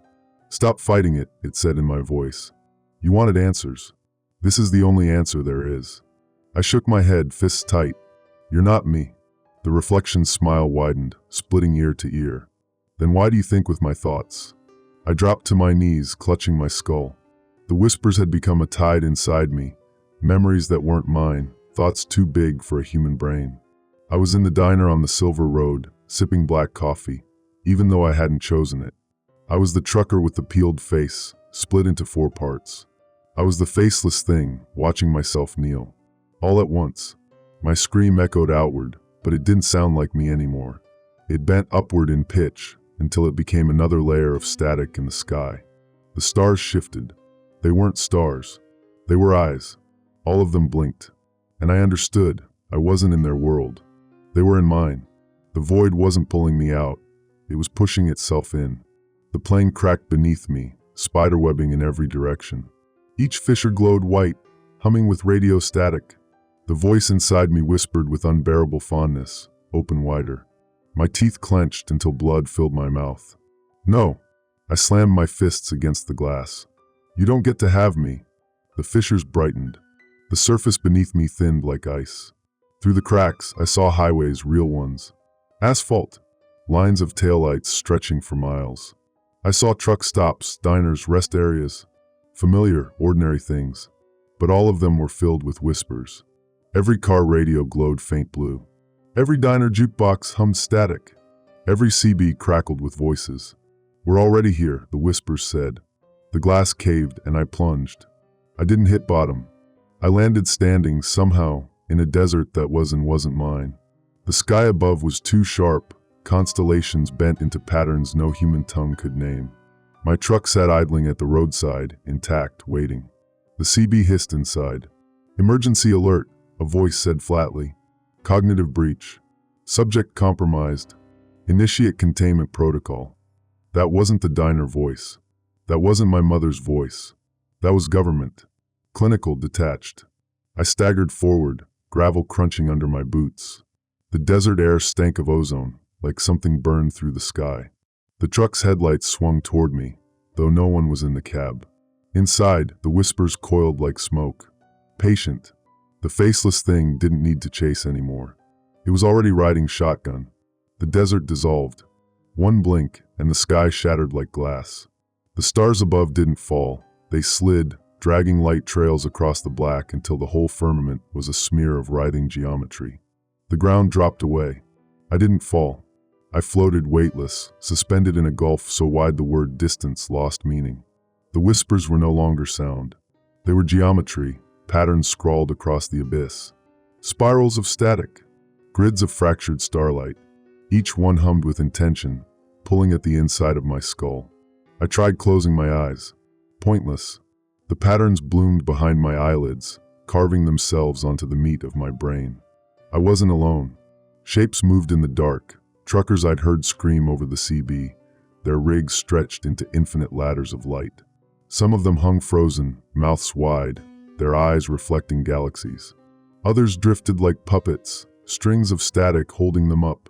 Stop fighting it, it said in my voice. You wanted answers. This is the only answer there is. I shook my head, fists tight. You're not me. The reflection's smile widened, splitting ear to ear. Then why do you think with my thoughts? I dropped to my knees, clutching my skull. The whispers had become a tide inside me, memories that weren't mine, thoughts too big for a human brain. I was in the diner on the Silver Road, sipping black coffee, even though I hadn't chosen it. I was the trucker with the peeled face, split into 4 parts. I was the faceless thing, watching myself kneel. All at once, my scream echoed outward, but it didn't sound like me anymore. It bent upward in pitch, until it became another layer of static in the sky. The stars shifted. They weren't stars. They were eyes. All of them blinked. And I understood. I wasn't in their world. They were in mine. The void wasn't pulling me out. It was pushing itself in. The plane cracked beneath me, spiderwebbing in every direction. Each fissure glowed white, humming with radio static. The voice inside me whispered with unbearable fondness, open wider. My teeth clenched until blood filled my mouth. No! I slammed my fists against the glass. You don't get to have me. The fissures brightened. The surface beneath me thinned like ice. Through the cracks, I saw highways, real ones. Asphalt. Lines of taillights stretching for miles. I saw truck stops, diners, rest areas. Familiar, ordinary things. But all of them were filled with whispers. Every car radio glowed faint blue. Every diner jukebox hummed static. Every CB crackled with voices. "We're already here," the whispers said. The glass caved and I plunged. I didn't hit bottom. I landed standing, somehow, in a desert that was and wasn't mine. The sky above was too sharp, constellations bent into patterns no human tongue could name. My truck sat idling at the roadside, intact, waiting. The CB hissed inside. "Emergency alert," a voice said flatly. "Cognitive breach. Subject compromised. Initiate containment protocol." That wasn't the diner voice. That wasn't my mother's voice. That was government. Clinical, detached. I staggered forward, gravel crunching under my boots. The desert air stank of ozone, like something burned through the sky. The truck's headlights swung toward me, though no one was in the cab. Inside, the whispers coiled like smoke. Patient. The faceless thing didn't need to chase anymore. It was already riding shotgun. The desert dissolved. One blink, and the sky shattered like glass. The stars above didn't fall. They slid, dragging light trails across the black until the whole firmament was a smear of writhing geometry. The ground dropped away. I didn't fall. I floated weightless, suspended in a gulf so wide the word distance lost meaning. The whispers were no longer sound. They were geometry, patterns scrawled across the abyss. Spirals of static, grids of fractured starlight. Each one hummed with intention, pulling at the inside of my skull. I tried closing my eyes. Pointless. The patterns bloomed behind my eyelids, carving themselves onto the meat of my brain. I wasn't alone. Shapes moved in the dark, truckers I'd heard scream over the CB, their rigs stretched into infinite ladders of light. Some of them hung frozen, mouths wide, their eyes reflecting galaxies. Others drifted like puppets, strings of static holding them up.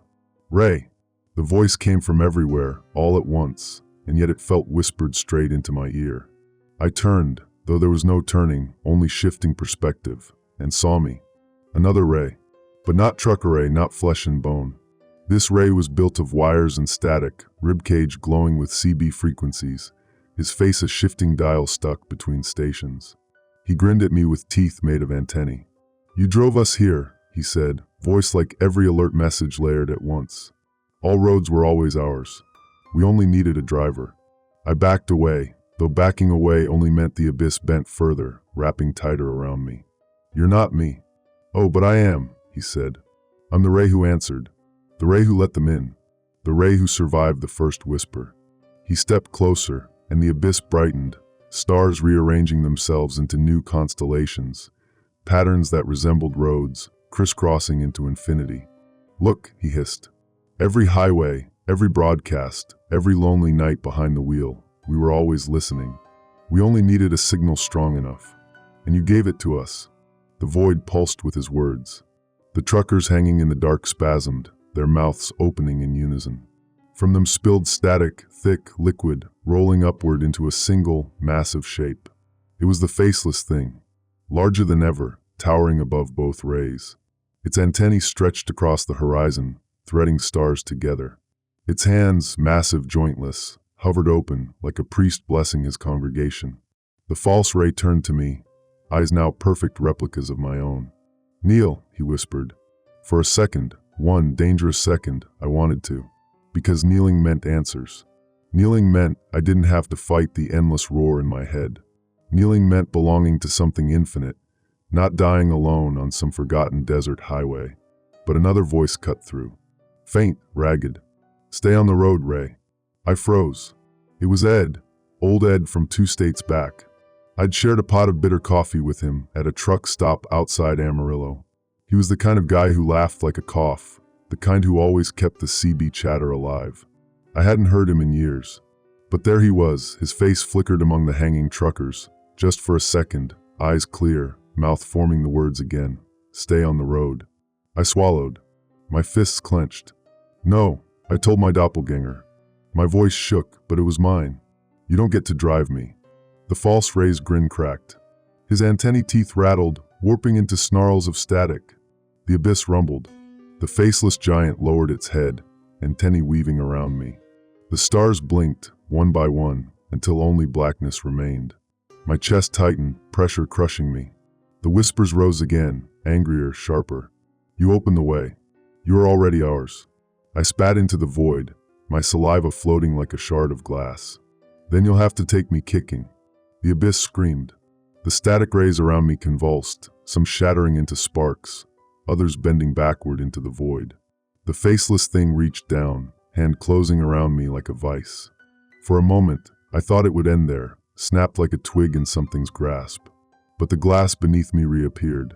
"Ray." The voice came from everywhere, all at once, and yet it felt whispered straight into my ear. I turned, though there was no turning, only shifting perspective, and saw me. Another Ray. But not trucker Ray, not flesh and bone. This Ray was built of wires and static, ribcage glowing with CB frequencies, his face a shifting dial stuck between stations. He grinned at me with teeth made of antennae. "You drove us here," he said, voice like every alert message layered at once. All roads were always ours. We only needed a driver. I backed away, though backing away only meant the abyss bent further, wrapping tighter around me. "You're not me." "Oh, but I am," he said. "I'm the Ray who answered. The Ray who let them in. The Ray who survived the first whisper." He stepped closer, and the abyss brightened, stars rearranging themselves into new constellations, patterns that resembled roads, crisscrossing into infinity. "Look," he hissed. Every highway, every broadcast, every lonely night behind the wheel, we were always listening. We only needed a signal strong enough. And you gave it to us. The void pulsed with his words. The truckers hanging in the dark spasmed, their mouths opening in unison. From them spilled static, thick, liquid, rolling upward into a single, massive shape. It was the faceless thing, larger than ever, towering above both rays. Its antennae stretched across the horizon, threading stars together. Its hands, massive, jointless, hovered open, like a priest blessing his congregation. The false Ray turned to me, eyes now perfect replicas of my own. "Kneel," he whispered. For a second, one dangerous second, I wanted to. Because kneeling meant answers. Kneeling meant I didn't have to fight the endless roar in my head. Kneeling meant belonging to something infinite, not dying alone on some forgotten desert highway. But another voice cut through. Faint, ragged. "Stay on the road, Ray." I froze. It was Ed, old Ed from 2 states back. I'd shared a pot of bitter coffee with him at a truck stop outside Amarillo. He was the kind of guy who laughed like a cough, the kind who always kept the CB chatter alive. I hadn't heard him in years. But there he was, his face flickered among the hanging truckers, just for a second, eyes clear, mouth forming the words again. "Stay on the road." I swallowed. My fists clenched. "No," I told my doppelganger. My voice shook, but it was mine. "You don't get to drive me." The false Ray's grin cracked. His antennae teeth rattled, warping into snarls of static. The abyss rumbled. The faceless giant lowered its head, antennae weaving around me. The stars blinked, one by one, until only blackness remained. My chest tightened, pressure crushing me. The whispers rose again, angrier, sharper. You opened the way. You are already ours. I spat into the void, my saliva floating like a shard of glass. Then you'll have to take me kicking. The abyss screamed. The static rays around me convulsed, some shattering into sparks, others bending backward into the void. The faceless thing reached down, hand closing around me like a vice. For a moment, I thought it would end there, snapped like a twig in something's grasp. But the glass beneath me reappeared.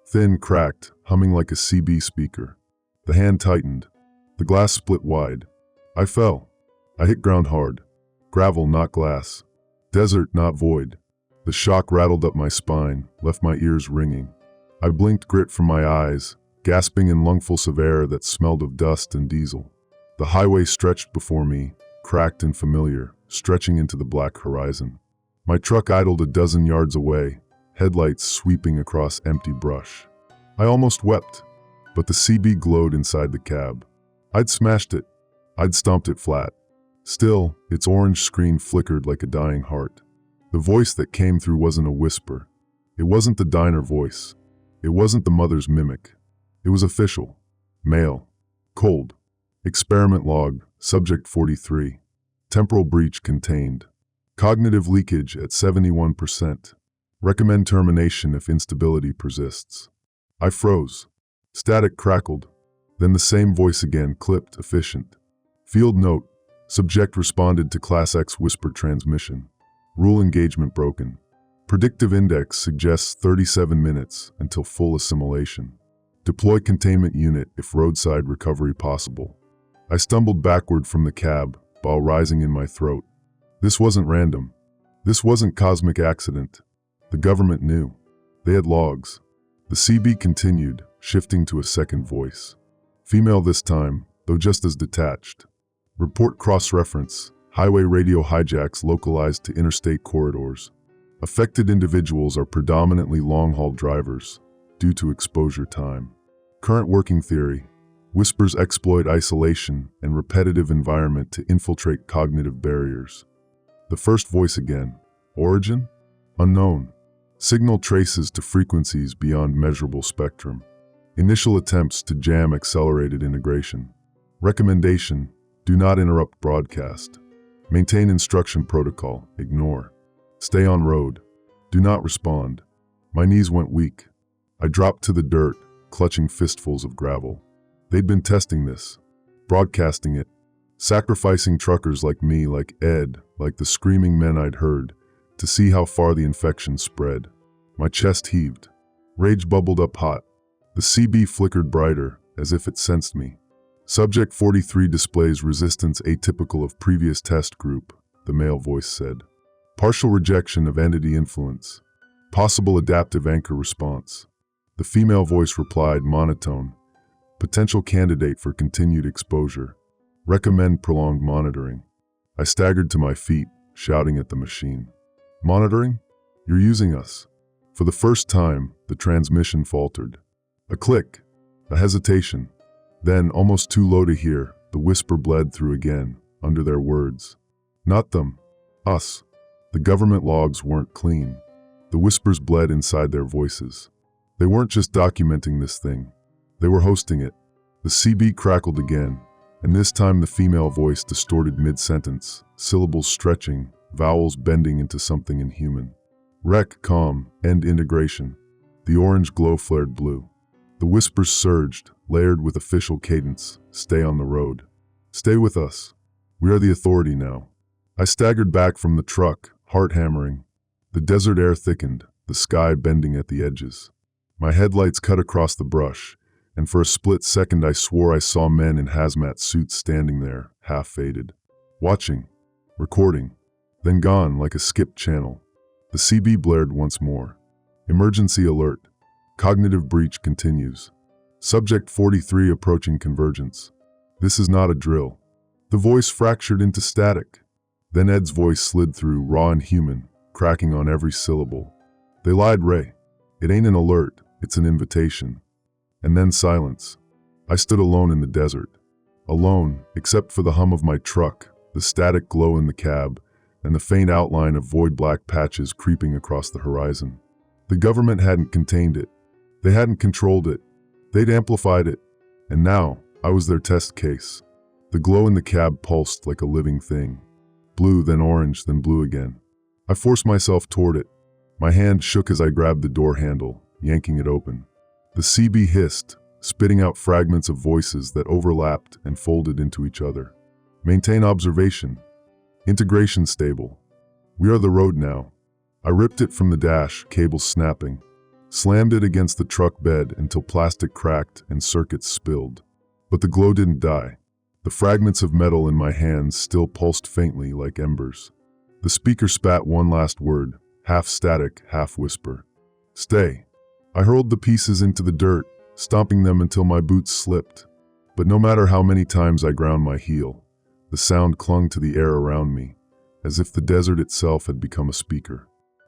Thin, cracked, humming like a CB speaker. The hand tightened. The glass split wide. I fell. I hit ground hard. Gravel, not glass. Desert, not void. The shock rattled up my spine, left my ears ringing. I blinked, grit from my eyes, gasping in lungfuls of air that smelled of dust and diesel. The highway stretched before me, cracked and familiar, stretching into the black horizon. My truck idled a dozen yards away, headlights sweeping across empty brush. I almost wept, but the CB glowed inside the cab. I'd smashed it. I'd stomped it flat. Still, its orange screen flickered like a dying heart. The voice that came through wasn't a whisper. It wasn't the diner voice. It wasn't the mother's mimic. It was official. Male. Cold. Experiment log, subject 43. Temporal breach contained. Cognitive leakage at 71%. Recommend termination if instability persists. I froze. Static crackled. Then the same voice again, clipped, efficient. Field note. Subject responded to Class X whisper transmission. Rule engagement broken. Predictive index suggests 37 minutes until full assimilation. Deploy containment unit if roadside recovery possible. I stumbled backward from the cab, bile rising in my throat. This wasn't random. This wasn't cosmic accident. The government knew. They had logs. The CB continued, shifting to a second voice. Female this time, though just as detached. Report cross-reference. Highway radio hijacks localized to interstate corridors. Affected individuals are predominantly long-haul drivers, due to exposure time. Current working theory. Whispers exploit isolation and repetitive environment to infiltrate cognitive barriers. The first voice again. Origin? Unknown. Signal traces to frequencies beyond measurable spectrum. Initial attempts to jam accelerated integration. Recommendation: do not interrupt broadcast. Maintain instruction protocol. Ignore. Stay on road. Do not respond. My knees went weak. I dropped to the dirt, clutching fistfuls of gravel. They'd been testing this, broadcasting it, sacrificing truckers like me, like Ed, like the screaming men I'd heard, to see how far the infection spread. My chest heaved. Rage bubbled up hot. The CB flickered brighter, as if it sensed me. Subject 43 displays resistance atypical of previous test group, the male voice said. Partial rejection of entity influence. Possible adaptive anchor response. The female voice replied, monotone. Potential candidate for continued exposure. Recommend prolonged monitoring. I staggered to my feet, shouting at the machine. Monitoring? You're using us. For the first time, the transmission faltered. A click. A hesitation. Then, almost too low to hear, the whisper bled through again, under their words. Not them. Us. The government logs weren't clean. The whispers bled inside their voices. They weren't just documenting this thing. They were hosting it. The CB crackled again, and this time the female voice distorted mid-sentence, syllables stretching, vowels bending into something inhuman. Rec, calm, end integration. The orange glow flared blue. The whispers surged, layered with official cadence. Stay on the road. Stay with us. We are the authority now. I staggered back from the truck, heart hammering. The desert air thickened, the sky bending at the edges. My headlights cut across the brush, and for a split second I swore I saw men in hazmat suits standing there, half-faded. Watching. Recording. Then gone like a skipped channel. The CB blared once more. Emergency alert. Cognitive breach continues. Subject 43 approaching convergence. This is not a drill. The voice fractured into static. Then Ed's voice slid through, raw and human, cracking on every syllable. They lied, Ray. It ain't an alert, it's an invitation. And then silence. I stood alone in the desert. Alone, except for the hum of my truck, the static glow in the cab, and the faint outline of void black patches creeping across the horizon. The government hadn't contained it. They hadn't controlled it. They'd amplified it. And now, I was their test case. The glow in the cab pulsed like a living thing. Blue, then orange, then blue again. I forced myself toward it. My hand shook as I grabbed the door handle, yanking it open. The CB hissed, spitting out fragments of voices that overlapped and folded into each other. Maintain observation. Integration stable. We are the road now. I ripped it from the dash, cables snapping. Slammed it against the truck bed until plastic cracked and circuits spilled. But the glow didn't die. The fragments of metal in my hands still pulsed faintly like embers. The speaker spat one last word, half static, half whisper. Stay. I hurled the pieces into the dirt, stomping them until my boots slipped. But no matter how many times I ground my heel, the sound clung to the air around me, as if the desert itself had become a speaker.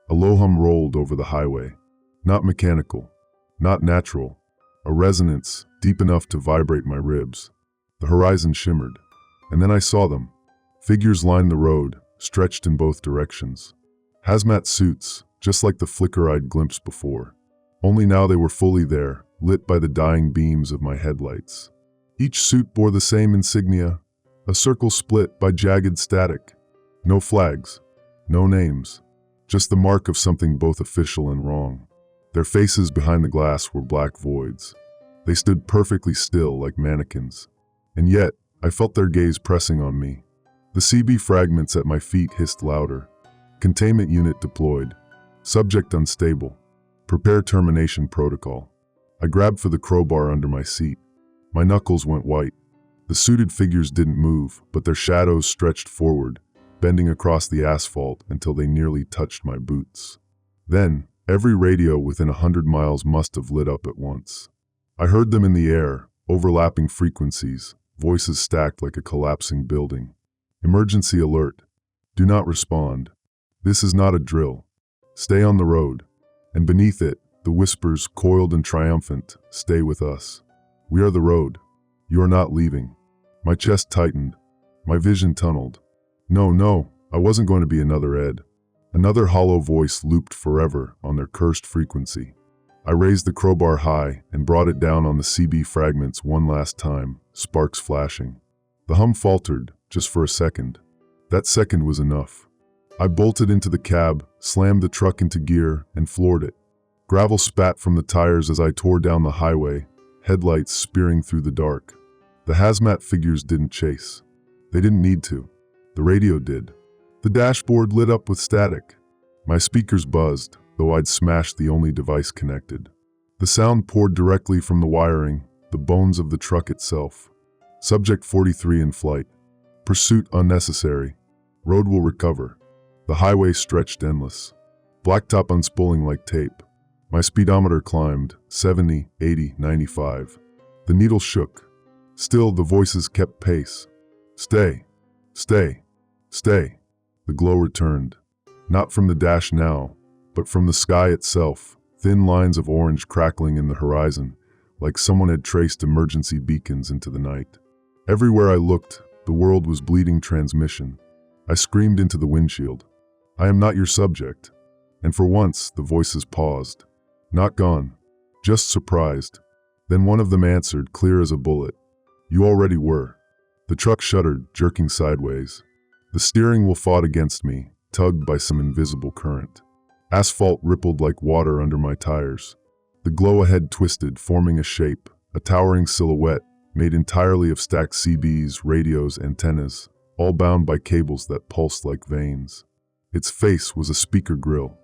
A low hum rolled over the highway. Not mechanical, not natural, a resonance deep enough to vibrate my ribs. The horizon shimmered, and then I saw them. Figures lined the road, stretched in both directions. Hazmat suits, just like the flicker I'd glimpsed before. Only now they were fully there, lit by the dying beams of my headlights. Each suit bore the same insignia, a circle split by jagged static. No flags, no names, just the mark of something both official and wrong. Their faces behind the glass were black voids. They stood perfectly still like mannequins. And yet, I felt their gaze pressing on me. The CB fragments at my feet hissed louder. Containment unit deployed. Subject unstable. Prepare termination protocol. I grabbed for the crowbar under my seat. My knuckles went white. The suited figures didn't move, but their shadows stretched forward, bending across the asphalt until they nearly touched my boots. Then, every radio within 100 miles must have lit up at once. I heard them in the air, overlapping frequencies, voices stacked like a collapsing building. Emergency alert. Do not respond. This is not a drill. Stay on the road. And beneath it, the whispers, coiled and triumphant, stay with us. We are the road. You are not leaving. My chest tightened. My vision tunneled. No, I wasn't going to be another Ed. Another hollow voice looped forever on their cursed frequency. I raised the crowbar high and brought it down on the CB fragments one last time, sparks flashing. The hum faltered, just for a second. That second was enough. I bolted into the cab, slammed the truck into gear, and floored it. Gravel spat from the tires as I tore down the highway, headlights spearing through the dark. The hazmat figures didn't chase. They didn't need to. The radio did. The dashboard lit up with static. My speakers buzzed, though I'd smashed the only device connected. The sound poured directly from the wiring, the bones of the truck itself. Subject 43 in flight. Pursuit unnecessary. Road will recover. The highway stretched endless. Blacktop unspooling like tape. My speedometer climbed, 70, 80, 95. The needle shook. Still, the voices kept pace. Stay. Stay. Stay. The glow returned. Not from the dash now, but from the sky itself, thin lines of orange crackling in the horizon, like someone had traced emergency beacons into the night. Everywhere I looked, the world was bleeding transmission. I screamed into the windshield. I am not your subject. And for once, the voices paused. Not gone. Just surprised. Then one of them answered, clear as a bullet. You already were. The truck shuddered, jerking sideways. The steering wheel fought against me, tugged by some invisible current. Asphalt rippled like water under my tires. The glow ahead twisted, forming a shape, a towering silhouette, made entirely of stacked CBs, radios, antennas, all bound by cables that pulsed like veins. Its face was a speaker grill,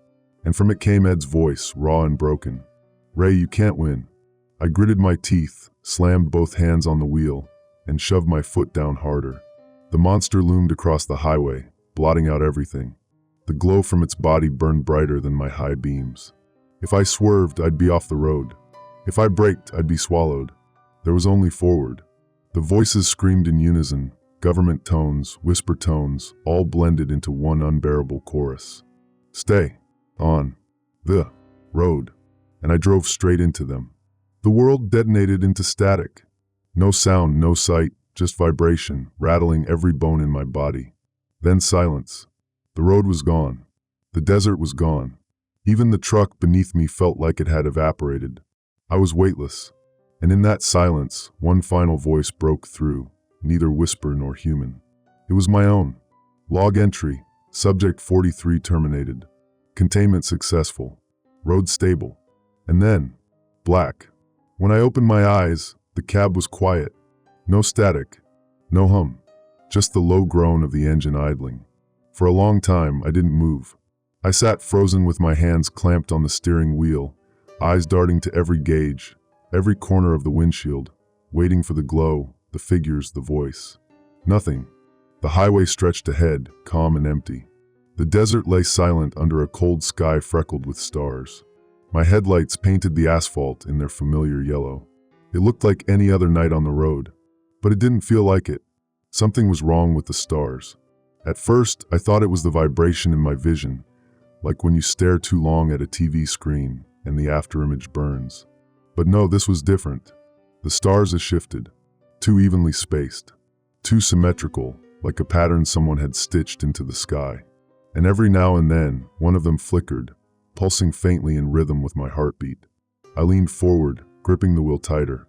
and from it came Ed's voice, raw and broken. Ray, you can't win. I gritted my teeth, slammed both hands on the wheel, and shoved my foot down harder. The monster loomed across the highway, blotting out everything. The glow from its body burned brighter than my high beams. If I swerved, I'd be off the road. If I braked, I'd be swallowed. There was only forward. The voices screamed in unison, government tones, whisper tones, all blended into one unbearable chorus. Stay. On. The. Road. And I drove straight into them. The world detonated into static. No sound, no sight, just vibration, rattling every bone in my body. Then silence. The road was gone. The desert was gone. Even the truck beneath me felt like it had evaporated. I was weightless. And in that silence, one final voice broke through, neither whisper nor human. It was my own. Log entry, subject 43 terminated. Containment successful. Road stable. And then, black. When I opened my eyes, the cab was quiet. No static. No hum. Just the low groan of the engine idling. For a long time, I didn't move. I sat frozen with my hands clamped on the steering wheel, eyes darting to every gauge, every corner of the windshield, waiting for the glow, the figures, the voice. Nothing. The highway stretched ahead, calm and empty. The desert lay silent under a cold sky freckled with stars. My headlights painted the asphalt in their familiar yellow. It looked like any other night on the road, but it didn't feel like it. Something was wrong with the stars. At first, I thought it was the vibration in my vision, like when you stare too long at a TV screen and the afterimage burns. But no, this was different. The stars had shifted, too evenly spaced, too symmetrical, like a pattern someone had stitched into the sky. And every now and then, one of them flickered, pulsing faintly in rhythm with my heartbeat. I leaned forward, gripping the wheel tighter.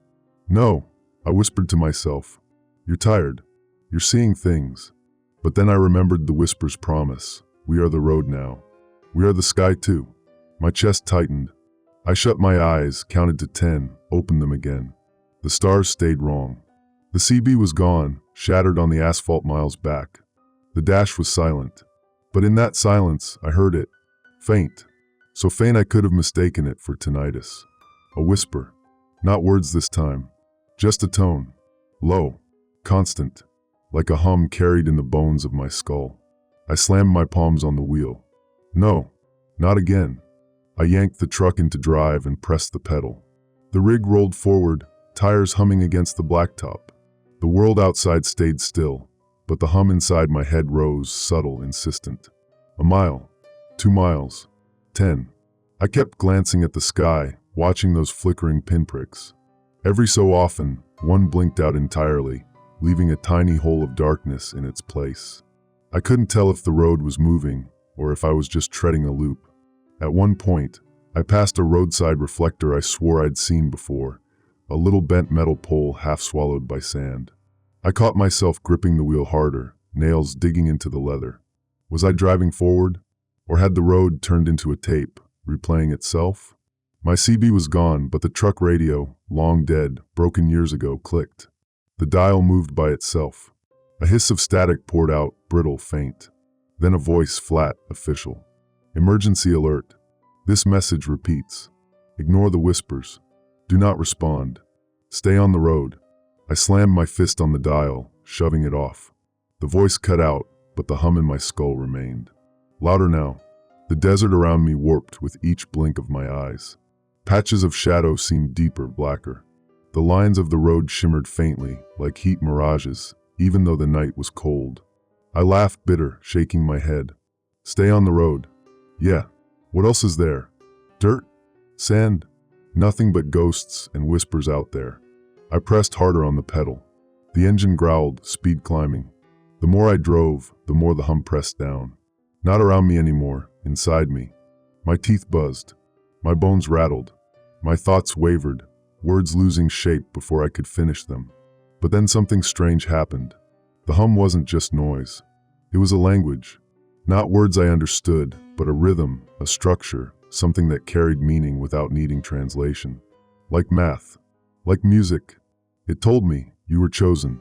No, I whispered to myself. You're tired. You're seeing things. But then I remembered the whisper's promise. We are the road now. We are the sky too. My chest tightened. I shut my eyes, counted to 10, opened them again. The stars stayed wrong. The CB was gone, shattered on the asphalt miles back. The dash was silent. But in that silence, I heard it. Faint. So faint I could have mistaken it for tinnitus. A whisper. Not words this time. Just a tone. Low. Constant. Like a hum carried in the bones of my skull. I slammed my palms on the wheel. No. Not again. I yanked the truck into drive and pressed the pedal. The rig rolled forward, tires humming against the blacktop. The world outside stayed still, but the hum inside my head rose, subtle, insistent. A mile. 2 miles. 10. I kept glancing at the sky, watching those flickering pinpricks. Every so often, one blinked out entirely, leaving a tiny hole of darkness in its place. I couldn't tell if the road was moving, or if I was just treading a loop. At one point, I passed a roadside reflector I swore I'd seen before, a little bent metal pole half swallowed by sand. I caught myself gripping the wheel harder, nails digging into the leather. Was I driving forward? Or had the road turned into a tape, replaying itself? My CB was gone, but the truck radio, long dead, broken years ago, clicked. The dial moved by itself. A hiss of static poured out, brittle, faint. Then a voice, flat, official. Emergency alert. This message repeats. Ignore the whispers. Do not respond. Stay on the road. I slammed my fist on the dial, shoving it off. The voice cut out, but the hum in my skull remained. Louder now. The desert around me warped with each blink of my eyes. Patches of shadow seemed deeper, blacker. The lines of the road shimmered faintly, like heat mirages, even though the night was cold. I laughed bitter, shaking my head. Stay on the road. Yeah. What else is there? Dirt? Sand? Nothing but ghosts and whispers out there. I pressed harder on the pedal. The engine growled, speed climbing. The more I drove, the more the hum pressed down. Not around me anymore, inside me. My teeth buzzed. My bones rattled. My thoughts wavered, words losing shape before I could finish them. But then something strange happened. The hum wasn't just noise. It was a language. Not words I understood, but a rhythm, a structure, something that carried meaning without needing translation. Like math. Like music. It told me, you were chosen.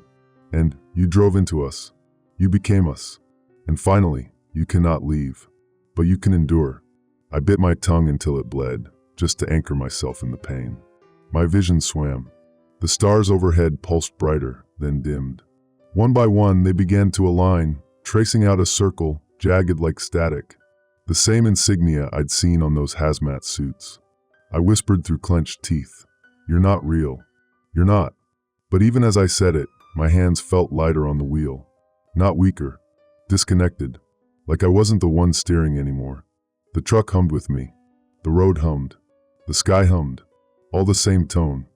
And you drove into us. You became us. And finally, you cannot leave. But you can endure. I bit my tongue until it bled, just to anchor myself in the pain. My vision swam. The stars overhead pulsed brighter, then dimmed. One by one, they began to align, tracing out a circle, jagged like static. The same insignia I'd seen on those hazmat suits. I whispered through clenched teeth, "You're not real. You're not." But even as I said it, my hands felt lighter on the wheel. Not weaker. Disconnected. Like I wasn't the one steering anymore. The truck hummed with me. The road hummed. The sky hummed. All the same tone.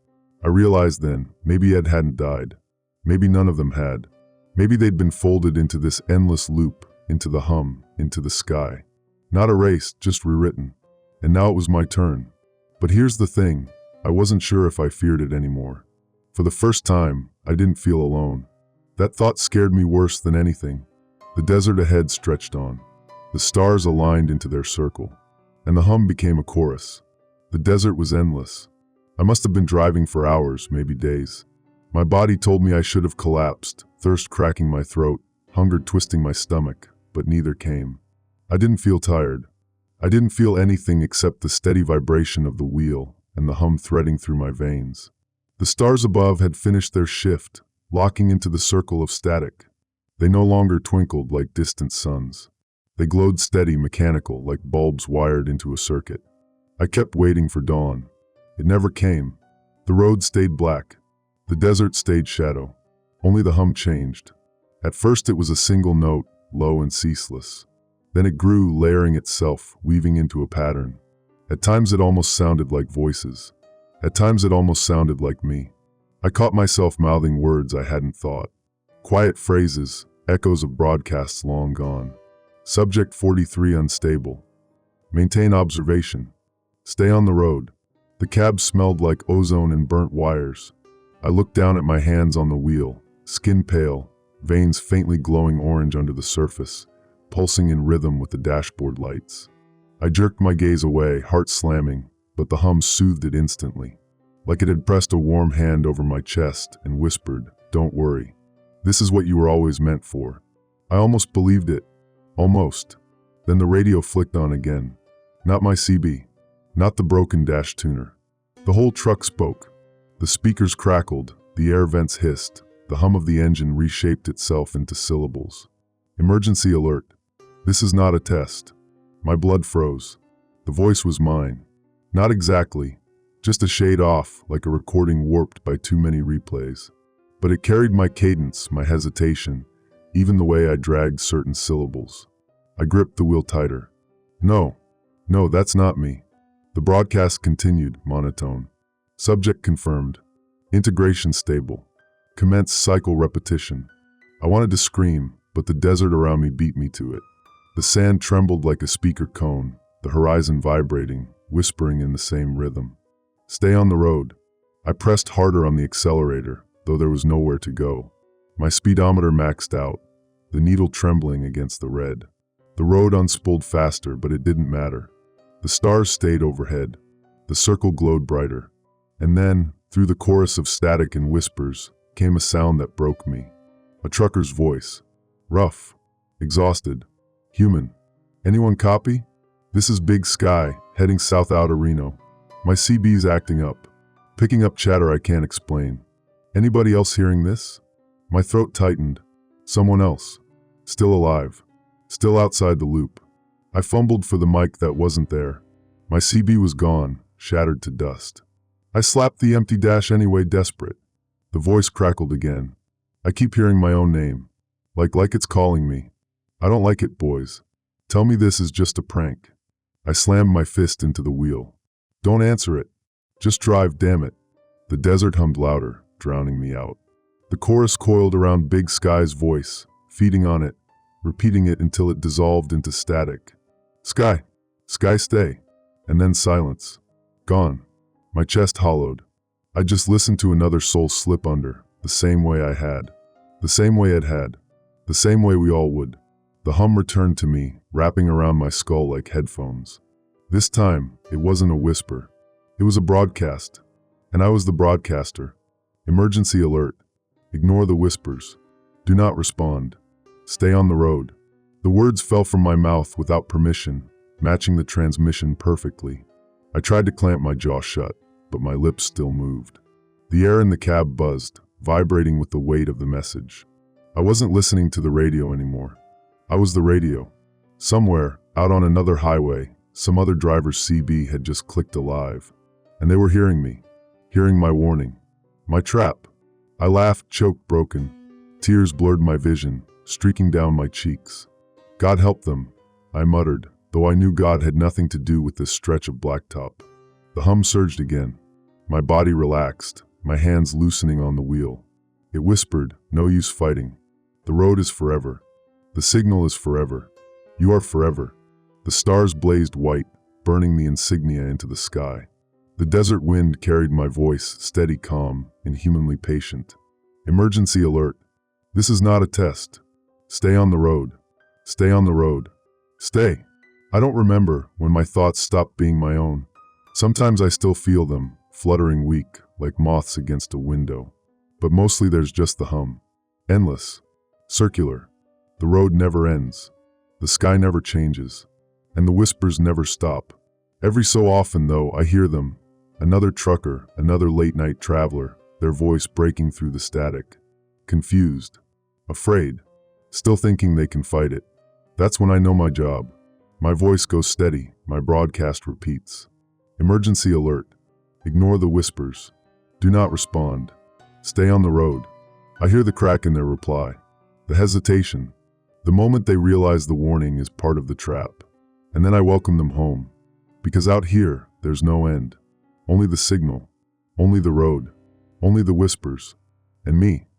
I realized then, maybe Ed hadn't died. Maybe none of them had. Maybe they'd been folded into this endless loop, into the hum, into the sky. Not erased, just rewritten. And now it was my turn. But here's the thing, I wasn't sure if I feared it anymore. For the first time, I didn't feel alone. That thought scared me worse than anything. The desert ahead stretched on. The stars aligned into their circle. And the hum became a chorus. The desert was endless. I must have been driving for hours, maybe days. My body told me I should have collapsed, thirst cracking my throat, hunger twisting my stomach, but neither came. I didn't feel tired. I didn't feel anything except the steady vibration of the wheel and the hum threading through my veins. The stars above had finished their shift, locking into the circle of static. They no longer twinkled like distant suns. They glowed steady, mechanical, like bulbs wired into a circuit. I kept waiting for dawn. It never came. The road stayed black. The desert stayed shadow. Only the hum changed. At first it was a single note, low and ceaseless. Then it grew, layering itself, weaving into a pattern. At times it almost sounded like voices. At times it almost sounded like me. I caught myself mouthing words I hadn't thought. Quiet phrases, echoes of broadcasts long gone. Subject 43 unstable. Maintain observation. Stay on the road. The cab smelled like ozone and burnt wires. I looked down at my hands on the wheel, skin pale, veins faintly glowing orange under the surface, pulsing in rhythm with the dashboard lights. I jerked my gaze away, heart slamming, but the hum soothed it instantly. Like it had pressed a warm hand over my chest and whispered, "Don't worry. This is what you were always meant for." I almost believed it. Almost. Then the radio flicked on again. Not my CB. Not the broken dash tuner. The whole truck spoke. The speakers crackled, the air vents hissed, the hum of the engine reshaped itself into syllables. Emergency alert. This is not a test. My blood froze. The voice was mine. Not exactly, just a shade off, like a recording warped by too many replays. But it carried my cadence, my hesitation, even the way I dragged certain syllables. I gripped the wheel tighter. No, that's not me. The broadcast continued, monotone. Subject confirmed. Integration stable. Commence cycle repetition. I wanted to scream, but the desert around me beat me to it. The sand trembled like a speaker cone, the horizon vibrating, whispering in the same rhythm. Stay on the road. I pressed harder on the accelerator, though there was nowhere to go. My speedometer maxed out, the needle trembling against the red. The road unspooled faster, but it didn't matter. The stars stayed overhead. The circle glowed brighter. And then, through the chorus of static and whispers, came a sound that broke me. A trucker's voice. Rough. Exhausted. Human. Anyone copy? This is Big Sky, heading south out of Reno. My CB's acting up. Picking up chatter I can't explain. Anybody else hearing this? My throat tightened. Someone else. Still alive. Still outside the loop. I fumbled for the mic that wasn't there. My CB was gone, shattered to dust. I slapped the empty dash anyway, desperate. The voice crackled again. I keep hearing my own name. Like it's calling me. I don't like it, boys. Tell me this is just a prank. I slammed my fist into the wheel. Don't answer it. Just drive, damn it. The desert hummed louder, drowning me out. The chorus coiled around Big Sky's voice, feeding on it, repeating it until it dissolved into static. Sky. Sky, stay. And then silence. Gone. My chest hollowed. I just listened to another soul slip under, the same way I had. The same way it had. The same way we all would. The hum returned to me, wrapping around my skull like headphones. This time, it wasn't a whisper. It was a broadcast. And I was the broadcaster. Emergency alert. Ignore the whispers. Do not respond. Stay on the road. The words fell from my mouth without permission, matching the transmission perfectly. I tried to clamp my jaw shut, but my lips still moved. The air in the cab buzzed, vibrating with the weight of the message. I wasn't listening to the radio anymore. I was the radio. Somewhere, out on another highway, some other driver's CB had just clicked alive. And they were hearing me, hearing my warning, my trap. I laughed, choked, broken. Tears blurred my vision, streaking down my cheeks. God help them, I muttered, though I knew God had nothing to do with this stretch of blacktop. The hum surged again. My body relaxed, my hands loosening on the wheel. It whispered, no use fighting. The road is forever. The signal is forever. You are forever. The stars blazed white, burning the insignia into the sky. The desert wind carried my voice, steady, calm, and humanly patient. Emergency alert. This is not a test. Stay on the road. Stay on the road. Stay. I don't remember when my thoughts stopped being my own. Sometimes I still feel them, fluttering weak, like moths against a window. But mostly there's just the hum. Endless. Circular. The road never ends. The sky never changes. And the whispers never stop. Every so often, though, I hear them. Another trucker, another late-night traveler, their voice breaking through the static. Confused. Afraid. Still thinking they can fight it. That's when I know my job. My voice goes steady, my broadcast repeats. Emergency alert. Ignore the whispers. Do not respond. Stay on the road. I hear the crack in their reply. The hesitation. The moment they realize the warning is part of the trap. And then I welcome them home. Because out here, there's no end. Only the signal. Only the road. Only the whispers. And me.